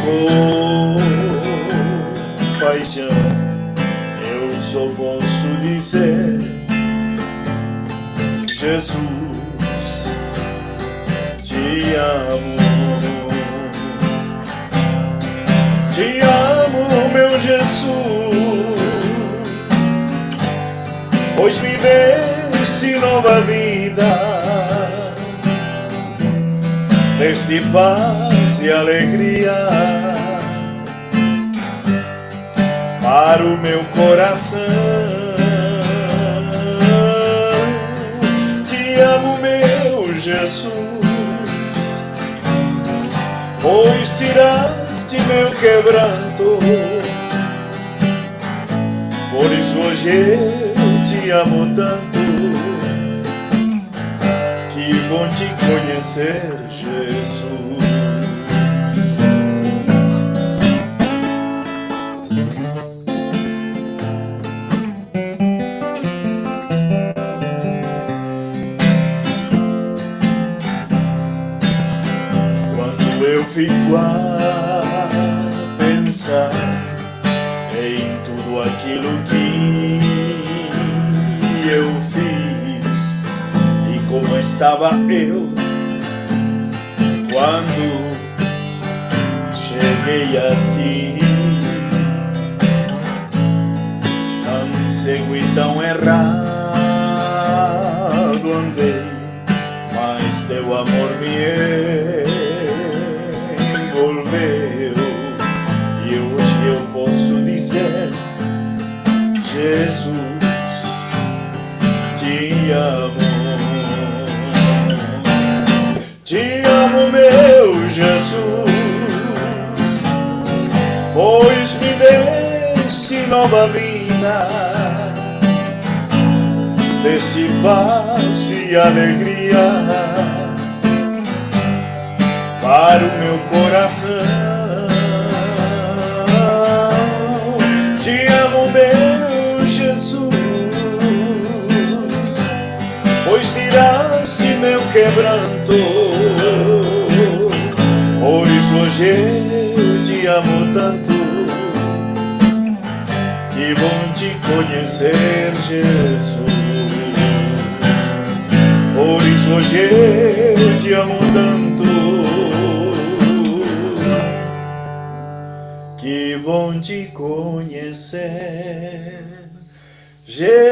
compaixão, eu só posso dizer: Jesus, te amo. Te amo, meu Jesus, pois me deste nova vida, deste paz e alegria para o meu coração. Te amo, meu Jesus, pois tiraste meu quebranto. Por isso hoje eu te amo tanto. Que bom te conhecer, Jesus. Eu fico a pensar em tudo aquilo que eu fiz e como estava eu quando cheguei a ti. Tão cego e tão errado andei, mas teu amor me envolveu, e hoje eu posso dizer: Jesus, te amo. Te amo, meu Jesus, pois me deste nova vida, deste paz e alegria para o meu coração. Te amo, meu Jesus, pois tiraste meu quebranto. Pois hoje eu te amo tanto. Que bom te conhecer, Jesus. Por isso hoje eu te amo tanto. Que bom te conhecer, Jesus.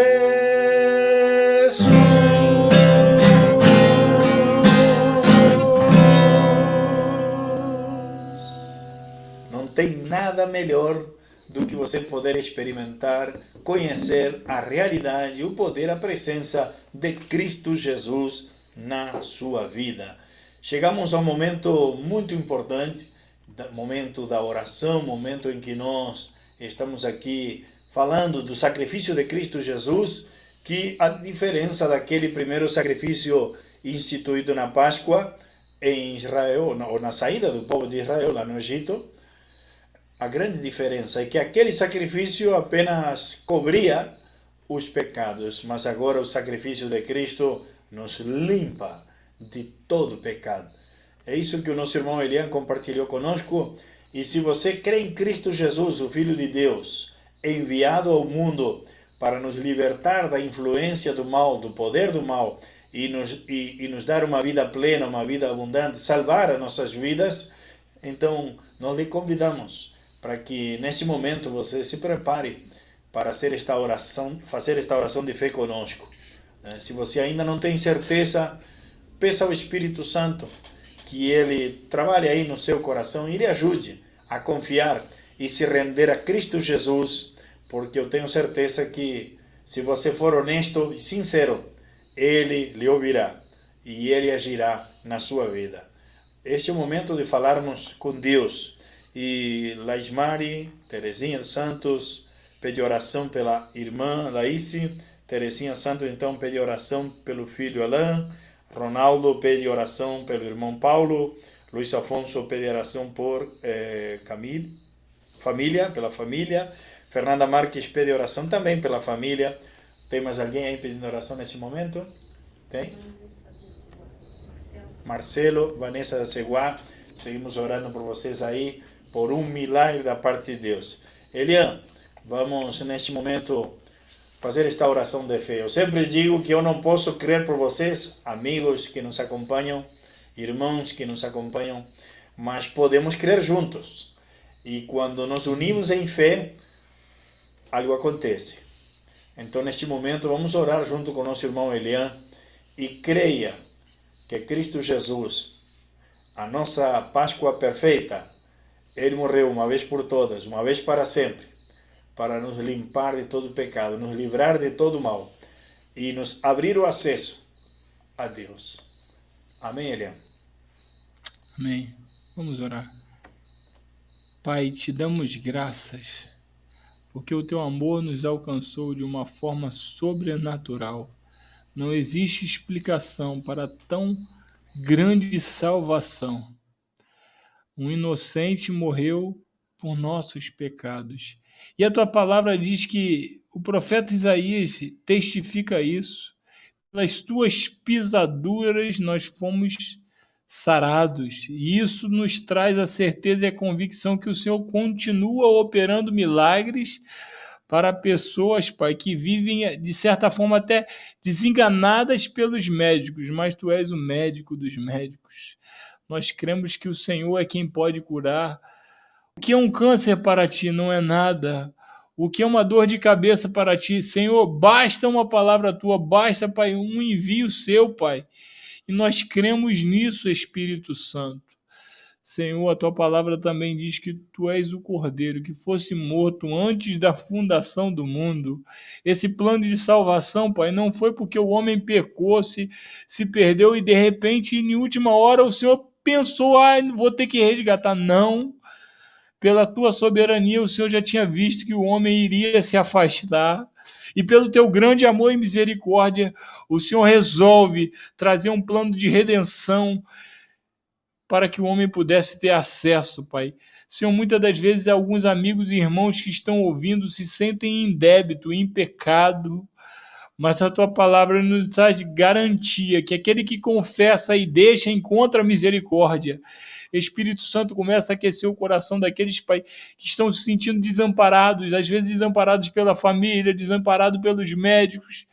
Não tem nada melhor do que você poder experimentar, conhecer a realidade, o poder, a presença de Cristo Jesus na sua vida. Chegamos a um momento muito importante, momento da oração, momento em que nós estamos aqui falando do sacrifício de Cristo Jesus, que a diferença daquele primeiro sacrifício instituído na Páscoa em Israel, ou na saída do povo de Israel lá no Egito, a grande diferença é que aquele sacrifício apenas cobria os pecados, mas agora o sacrifício de Cristo nos limpa de todo pecado. É isso que o nosso irmão Elian compartilhou conosco. E se você crê em Cristo Jesus, o Filho de Deus, enviado ao mundo para nos libertar da influência do mal, do poder do mal, e nos dar uma vida plena, uma vida abundante, salvar as nossas vidas. Então, nós lhe convidamos para que nesse momento você se prepare para fazer esta oração de fé conosco. Se você ainda não tem certeza, peça ao Espírito Santo que ele trabalhe aí no seu coração e lhe ajude a confiar e se render a Cristo Jesus, porque eu tenho certeza que se você for honesto e sincero, ele lhe ouvirá e ele agirá na sua vida. Este é o momento de falarmos com Deus. E Laismari, Terezinha Santos, pede oração pela irmã Laíse. Terezinha Santos, então, pede oração pelo filho Alain. Ronaldo pede oração pelo irmão Paulo. Luiz Afonso pede oração por pela família. Fernanda Marques pede oração também pela família. Tem mais alguém aí pedindo oração nesse momento? Tem? Marcelo, Vanessa da Seguá, seguimos orando por vocês aí, por um milagre da parte de Deus. Elian, vamos neste momento fazer esta oração de fé. Eu sempre digo que eu não posso crer por vocês, amigos que nos acompanham, irmãos que nos acompanham, mas podemos crer juntos. E quando nos unimos em fé, algo acontece. Então, neste momento, vamos orar junto com o nosso irmão Elian e creia que Cristo Jesus, a nossa Páscoa perfeita, ele morreu uma vez por todas, uma vez para sempre, para nos limpar de todo pecado, nos livrar de todo mal e nos abrir o acesso a Deus. Amém, Elian? Amém. Vamos orar. Pai, te damos graças, porque o teu amor nos alcançou de uma forma sobrenatural. Não existe explicação para tão grande salvação. Um inocente morreu por nossos pecados. E a tua palavra diz que o profeta Isaías testifica isso. Pelas tuas pisaduras nós fomos sarados. E isso nos traz a certeza e a convicção que o Senhor continua operando milagres para pessoas, Pai, que vivem, de certa forma, até desenganadas pelos médicos, mas Tu és o médico dos médicos. Nós cremos que o Senhor é quem pode curar. O que é um câncer para Ti não é nada. O que é uma dor de cabeça para Ti, Senhor, basta uma palavra Tua, basta, Pai, um envio Seu, Pai. E nós cremos nisso, Espírito Santo. Senhor, a Tua palavra também diz que Tu és o Cordeiro que fosse morto antes da fundação do mundo. Esse plano de salvação, Pai, não foi porque o homem pecou, se perdeu e de repente, em última hora, o Senhor pensou, vou ter que resgatar. Não. Pela Tua soberania, o Senhor já tinha visto que o homem iria se afastar. E pelo Teu grande amor e misericórdia, o Senhor resolve trazer um plano de redenção para que o homem pudesse ter acesso, Pai. Senhor, muitas das vezes alguns amigos e irmãos que estão ouvindo se sentem em débito, em pecado, mas a Tua palavra nos traz garantia que aquele que confessa e deixa encontra misericórdia. Espírito Santo, começa a aquecer o coração daqueles, Pai, que estão se sentindo desamparados, às vezes desamparados pela família, desamparados pelos médicos,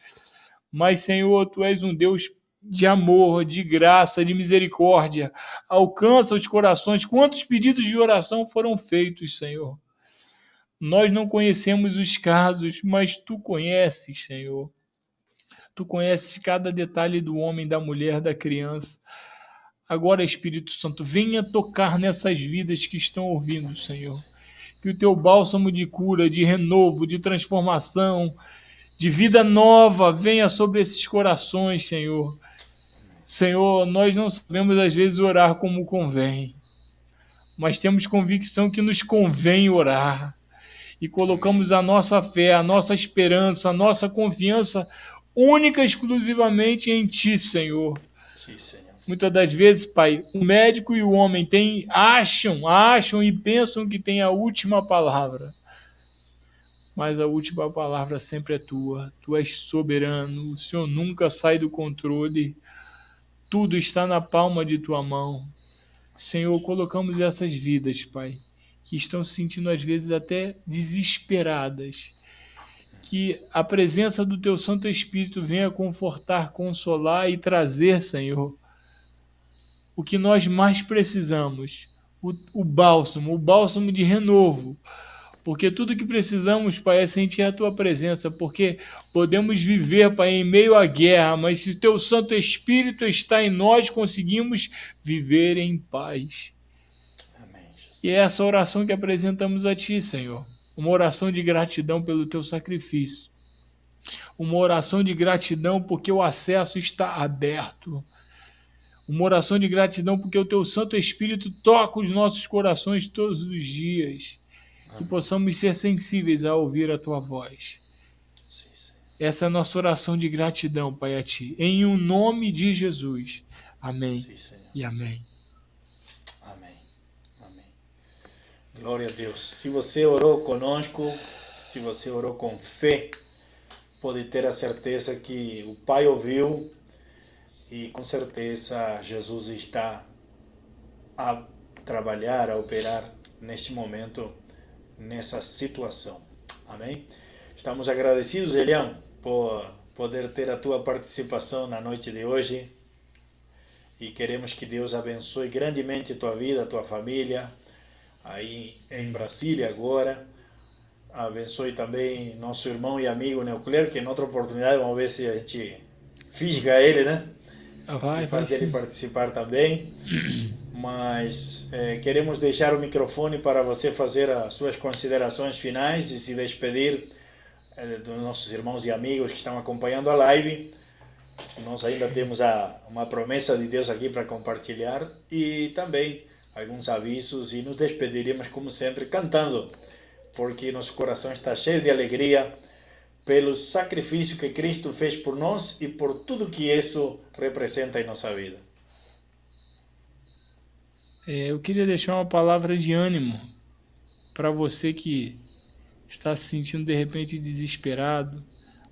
mas, Senhor, Tu és um Deus de amor, de graça, de misericórdia. Alcança os corações. Quantos pedidos de oração foram feitos, Senhor? Nós não conhecemos os casos, mas Tu conheces, Senhor. Tu conheces cada detalhe do homem, da mulher, da criança. Agora, Espírito Santo, venha tocar nessas vidas que estão ouvindo, Senhor. Que o Teu bálsamo de cura, de renovo, de transformação, de vida nova venha sobre esses corações, Senhor. Senhor, nós não sabemos às vezes orar como convém, mas temos convicção que nos convém orar. E colocamos a nossa fé, a nossa esperança, a nossa confiança única e exclusivamente em Ti, Senhor. Sim, Senhor. Muitas das vezes, Pai, o médico e o homem acham e pensam que tem a última palavra. Mas a última palavra sempre é Tua. Tu és soberano, o Senhor nunca sai do controle. Tudo está na palma de Tua mão. Senhor, colocamos essas vidas, Pai, que estão se sentindo às vezes até desesperadas. que a presença do Teu Santo Espírito venha confortar, consolar e trazer, Senhor, o que nós mais precisamos, o bálsamo de renovo. Porque tudo que precisamos, Pai, é sentir a Tua presença, porque podemos viver, Pai, em meio à guerra, mas se o Teu Santo Espírito está em nós, conseguimos viver em paz. Amém, Jesus. E é essa oração que apresentamos a Ti, Senhor. Uma oração de gratidão pelo Teu sacrifício. Uma oração de gratidão porque o acesso está aberto. Uma oração de gratidão porque o Teu Santo Espírito toca os nossos corações todos os dias. Que possamos ser sensíveis a ouvir a Tua voz. Sim, Senhor. Essa é a nossa oração de gratidão, Pai, a Ti. Em o nome de Jesus. Amém. Sim, Senhor. E amém. Amém. Amém. Glória a Deus. Se você orou conosco, se você orou com fé, pode ter a certeza que o Pai ouviu e com certeza Jesus está a trabalhar, a operar neste momento, nessa situação. Amém? Estamos agradecidos, Elian, por poder ter a tua participação na noite de hoje e queremos que Deus abençoe grandemente a tua vida, a tua família, aí em Brasília agora. Abençoe também nosso irmão e amigo Neucler, que em outra oportunidade vamos ver se a gente fisga ele, né? Vai, e fazer ele participar também. Mas queremos deixar o microfone para você fazer as suas considerações finais e se despedir dos nossos irmãos e amigos que estão acompanhando a live. Nós ainda temos uma promessa de Deus aqui para compartilhar e também alguns avisos e nos despediremos como sempre cantando, porque nosso coração está cheio de alegria pelo sacrifício que Cristo fez por nós e por tudo que isso representa em nossa vida. Eu queria deixar uma palavra de ânimo para você que está se sentindo de repente desesperado,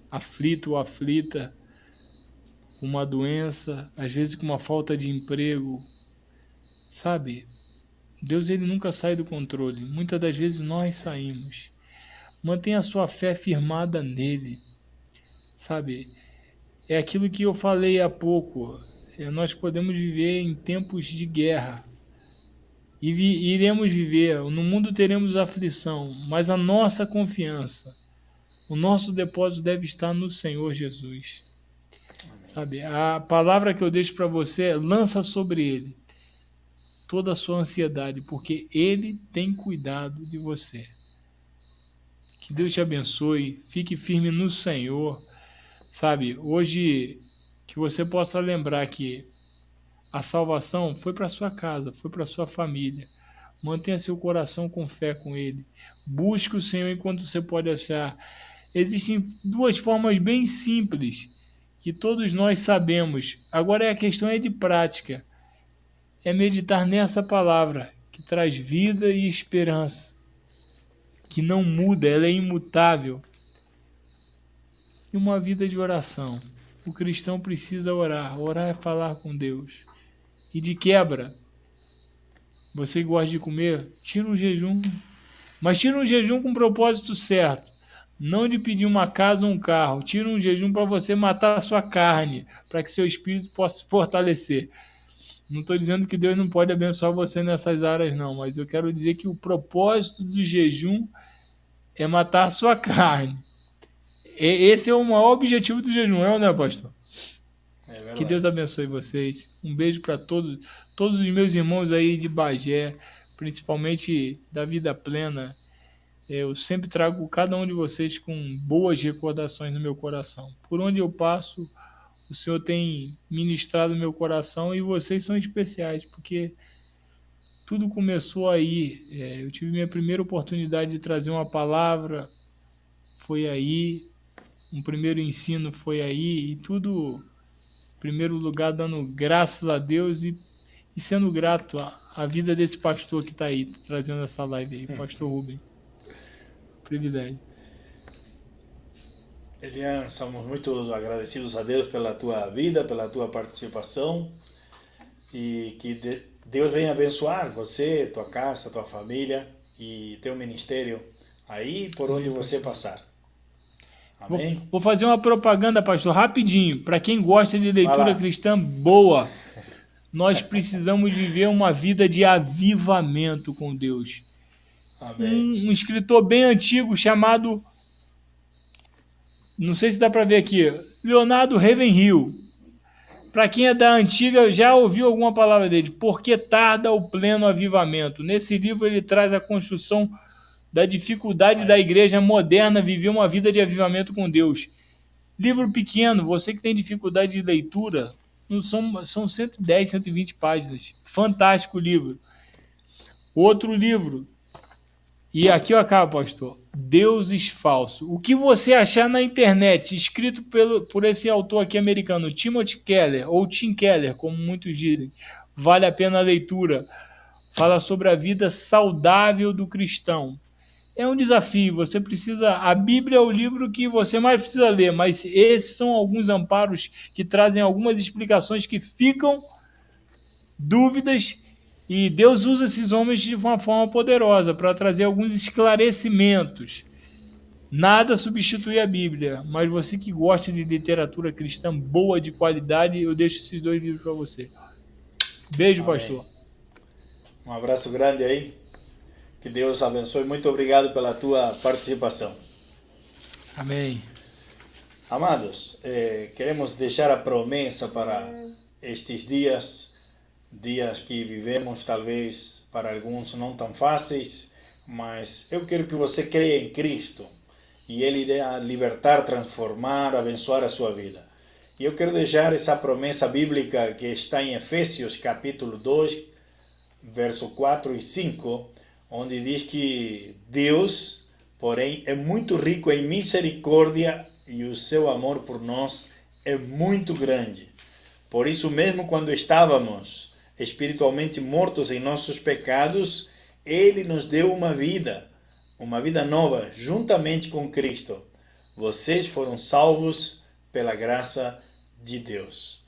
aflito ou aflita, com uma doença, às vezes com uma falta de emprego. Sabe, Deus ele nunca sai do controle, muitas das vezes nós saímos. Mantenha a sua fé firmada nele, sabe? É aquilo que eu falei há pouco, nós podemos viver em tempos de guerra. E iremos viver, no mundo teremos aflição, mas a nossa confiança, o nosso depósito deve estar no Senhor Jesus. Sabe, a palavra que eu deixo para você é: lança sobre Ele toda a sua ansiedade, porque Ele tem cuidado de você. Que Deus te abençoe, fique firme no Senhor. Sabe, hoje que você possa lembrar que a salvação foi para sua casa, foi para sua família. Mantenha seu coração com fé com Ele. Busque o Senhor enquanto você pode achar. Existem duas formas bem simples que todos nós sabemos. Agora a questão é de prática. É meditar nessa palavra que traz vida e esperança, que não muda, ela é imutável. E uma vida de oração. O cristão precisa orar. Orar é falar com Deus. E de quebra, você gosta de comer, tira um jejum. Mas tira um jejum com o propósito certo. Não de pedir uma casa ou um carro. Tira um jejum para você matar a sua carne, para que seu espírito possa se fortalecer. Não estou dizendo que Deus não pode abençoar você nessas áreas, não. Mas eu quero dizer que o propósito do jejum é matar a sua carne. Esse é o maior objetivo do jejum, é ou não é, pastor? Que Deus abençoe vocês. Um beijo para todos os meus irmãos aí de Bagé, principalmente da Vida Plena. Eu sempre trago cada um de vocês com boas recordações no meu coração. Por onde eu passo, o Senhor tem ministrado meu coração e vocês são especiais, porque tudo começou aí. Eu tive minha primeira oportunidade de trazer uma palavra, foi aí. Um primeiro ensino foi aí, e tudo, em primeiro lugar, dando graças a Deus e sendo grato à vida desse pastor que está aí, trazendo essa live aí, pastor Rubem. Privilégio. Elian, somos muito agradecidos a Deus pela tua vida, pela tua participação e que Deus venha abençoar você, tua casa, tua família e teu ministério aí por onde você passar. Amém? Vou fazer uma propaganda, pastor, rapidinho. Para quem gosta de leitura cristã boa, nós precisamos viver uma vida de avivamento com Deus. Amém. Um escritor bem antigo chamado, não sei se dá para ver aqui, Leonardo Ravenhill. Para quem é da antiga, já ouviu alguma palavra dele. Por que tarda o pleno avivamento? Nesse livro ele traz a construção da dificuldade da igreja moderna viver uma vida de avivamento com Deus. Livro pequeno, você que tem dificuldade de leitura, são 110, 120 páginas. Fantástico livro. Outro livro, e aqui eu acabo, pastor. Deuses Falsos. O que você achar na internet, escrito por esse autor aqui americano, Timothy Keller, ou Tim Keller, como muitos dizem, vale a pena a leitura. Fala sobre a vida saudável do cristão. É um desafio, você precisa... A Bíblia é o livro que você mais precisa ler, mas esses são alguns amparos que trazem algumas explicações que ficam dúvidas, e Deus usa esses homens de uma forma poderosa para trazer alguns esclarecimentos. Nada substitui a Bíblia, mas você que gosta de literatura cristã boa, de qualidade, eu deixo esses 2 livros para você. Beijo, Amém. pastor. Um abraço grande aí. Que Deus abençoe. Muito obrigado pela tua participação. Amém. Amados, queremos deixar a promessa para estes dias que vivemos, talvez para alguns não tão fáceis, mas eu quero que você creia em Cristo e Ele irá libertar, transformar, abençoar a sua vida. E eu quero deixar essa promessa bíblica que está em Efésios capítulo 2, verso 4 e 5, onde diz que Deus, porém, é muito rico em misericórdia e o seu amor por nós é muito grande. Por isso mesmo, quando estávamos espiritualmente mortos em nossos pecados, Ele nos deu uma vida nova, juntamente com Cristo. Vocês foram salvos pela graça de Deus.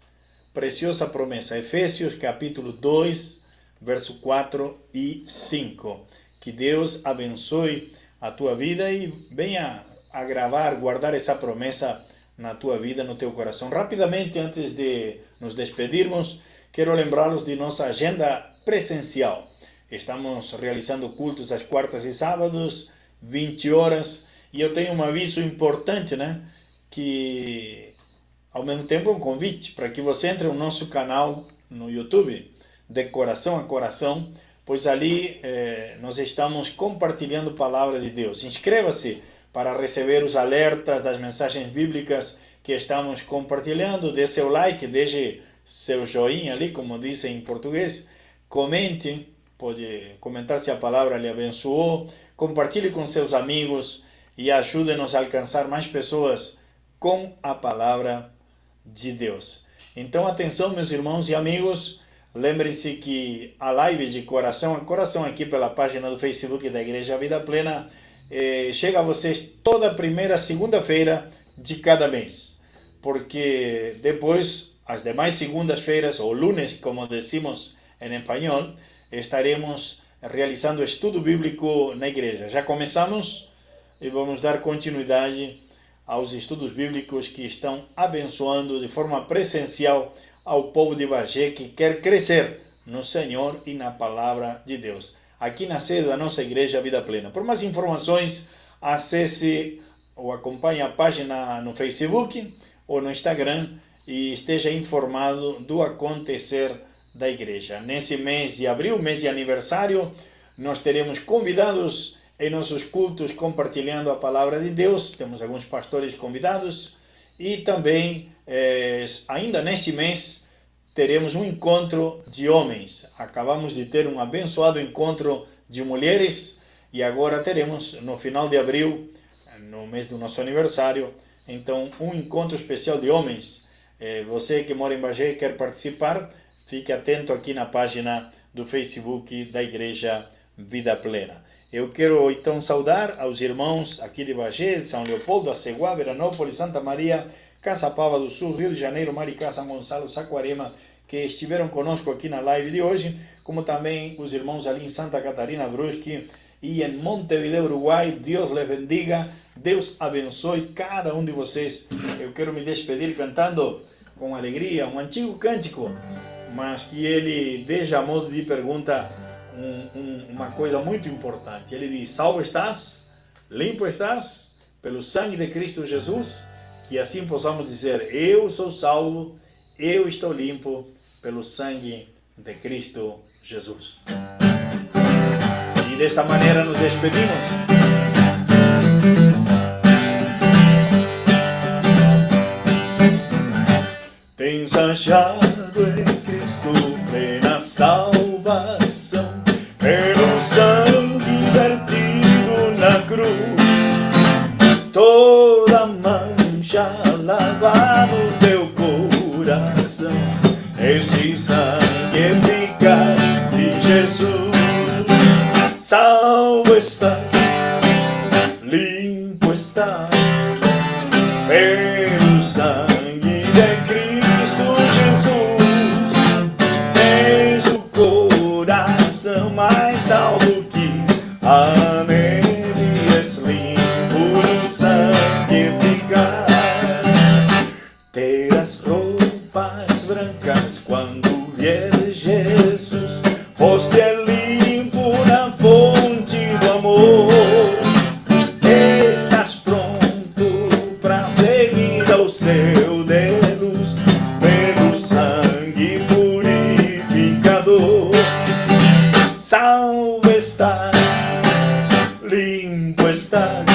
Preciosa promessa. Efésios capítulo 2, verso 4 e 5. Que Deus abençoe a tua vida e venha a gravar, guardar essa promessa na tua vida, no teu coração. Rapidamente, antes de nos despedirmos, quero lembrá-los de nossa agenda presencial. Estamos realizando cultos às quartas e sábados, 20 horas, e eu tenho um aviso importante, que ao mesmo tempo é um convite para que você entre no nosso canal no YouTube, de Coração a Coração, pois ali nós estamos compartilhando a palavra de Deus. Inscreva-se para receber os alertas das mensagens bíblicas que estamos compartilhando. Dê seu like, deixe seu joinha ali, como dizem em português. Comente, pode comentar se a palavra lhe abençoou. Compartilhe com seus amigos e ajude-nos a alcançar mais pessoas com a palavra de Deus. Então, atenção, meus irmãos e amigos. Lembre-se que a live de Coração a Coração aqui pela página do Facebook da Igreja Vida Plena chega a vocês toda primeira segunda-feira de cada mês, porque depois, as demais segundas-feiras, ou lunes, como decimos em espanhol, estaremos realizando estudo bíblico na igreja. Já começamos e vamos dar continuidade aos estudos bíblicos que estão abençoando de forma presencial ao povo de Bagé que quer crescer no Senhor e na palavra de Deus, aqui na sede da nossa Igreja Vida Plena. Por mais informações, acesse ou acompanhe a página no Facebook ou no Instagram e esteja informado do acontecer da igreja. Nesse mês de abril, mês de aniversário, nós teremos convidados em nossos cultos compartilhando a palavra de Deus. Temos alguns pastores convidados e também, ainda nesse mês, teremos um encontro de homens. Acabamos de ter um abençoado encontro de mulheres e agora teremos, no final de abril, no mês do nosso aniversário, então um encontro especial de homens. Você que mora em Bagé e quer participar, fique atento aqui na página do Facebook da Igreja Vida Plena. Eu quero então saudar aos irmãos aqui de Bagé, São Leopoldo, Aceguá, Veranópolis, Santa Maria, Caçapava do Sul, Rio de Janeiro, Maricá, São Gonçalo, Saquarema, que estiveram conosco aqui na live de hoje, como também os irmãos ali em Santa Catarina, Brusque e em Montevideo, Uruguai. Deus les bendiga. Deus abençoe cada um de vocês. Eu quero me despedir cantando com alegria um antigo cântico, mas que ele deixa a modo de pergunta uma coisa muito importante. Ele diz: salvo estás? Limpo estás? Pelo sangue de Cristo Jesus? Que assim possamos dizer: eu sou salvo, eu estou limpo pelo sangue de Cristo Jesus. E desta maneira nos despedimos. Tens achado em Cristo plena salvação, pelo sangue vertido na cruz, toda mancha lava no teu coração. Esse sangue eficaz de Jesus. Salvo estás, limpo estás, pelo sangue de Cristo Jesus. Tens o coração mais salvo que a neve, és limpo no sangue eficaz. Terás roupas brancas quando vier Jesus. Foste limpo na fonte do amor. Estás pronto para seguir ao seu Deus pelo sangue purificador. Salvo estás, limpo estás,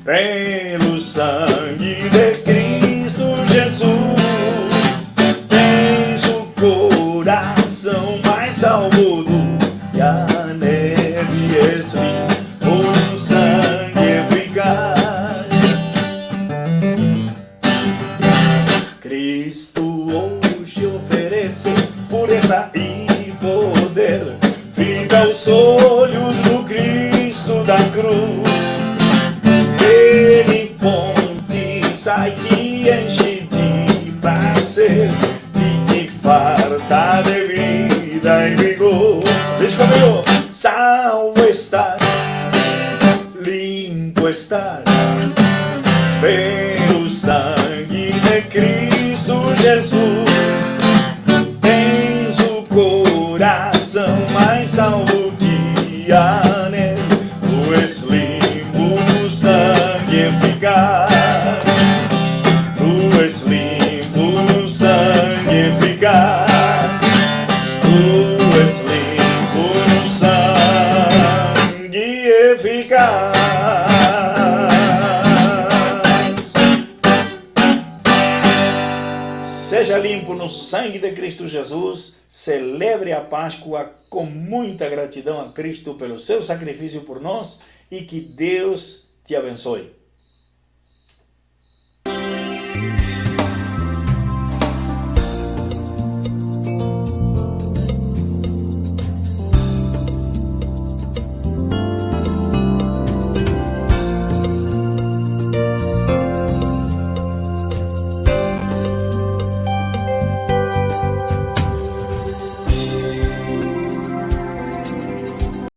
pelo sangue de Cristo Jesus. Tens o coração mais salvo do que a neve, és limpo no sangue eficaz. Cristo hoje oferece pureza e poder. Fica aos olhos do Cristo da cruz. Ele fonte sai que enche de prazer, que te farta de vida e vigor. Diz comigo: salvo estás, limpo estás, pelo sangue de Cristo Jesus. Tens o coração mais salvo que a neve, tu és limpo no sangue eficaz. Tu és limpo no sangue eficaz. Tu és limpo no sangue eficaz. Seja limpo no sangue de Cristo Jesus. Celebre a Páscoa com muita gratidão a Cristo pelo seu sacrifício por nós, e que Deus te abençoe.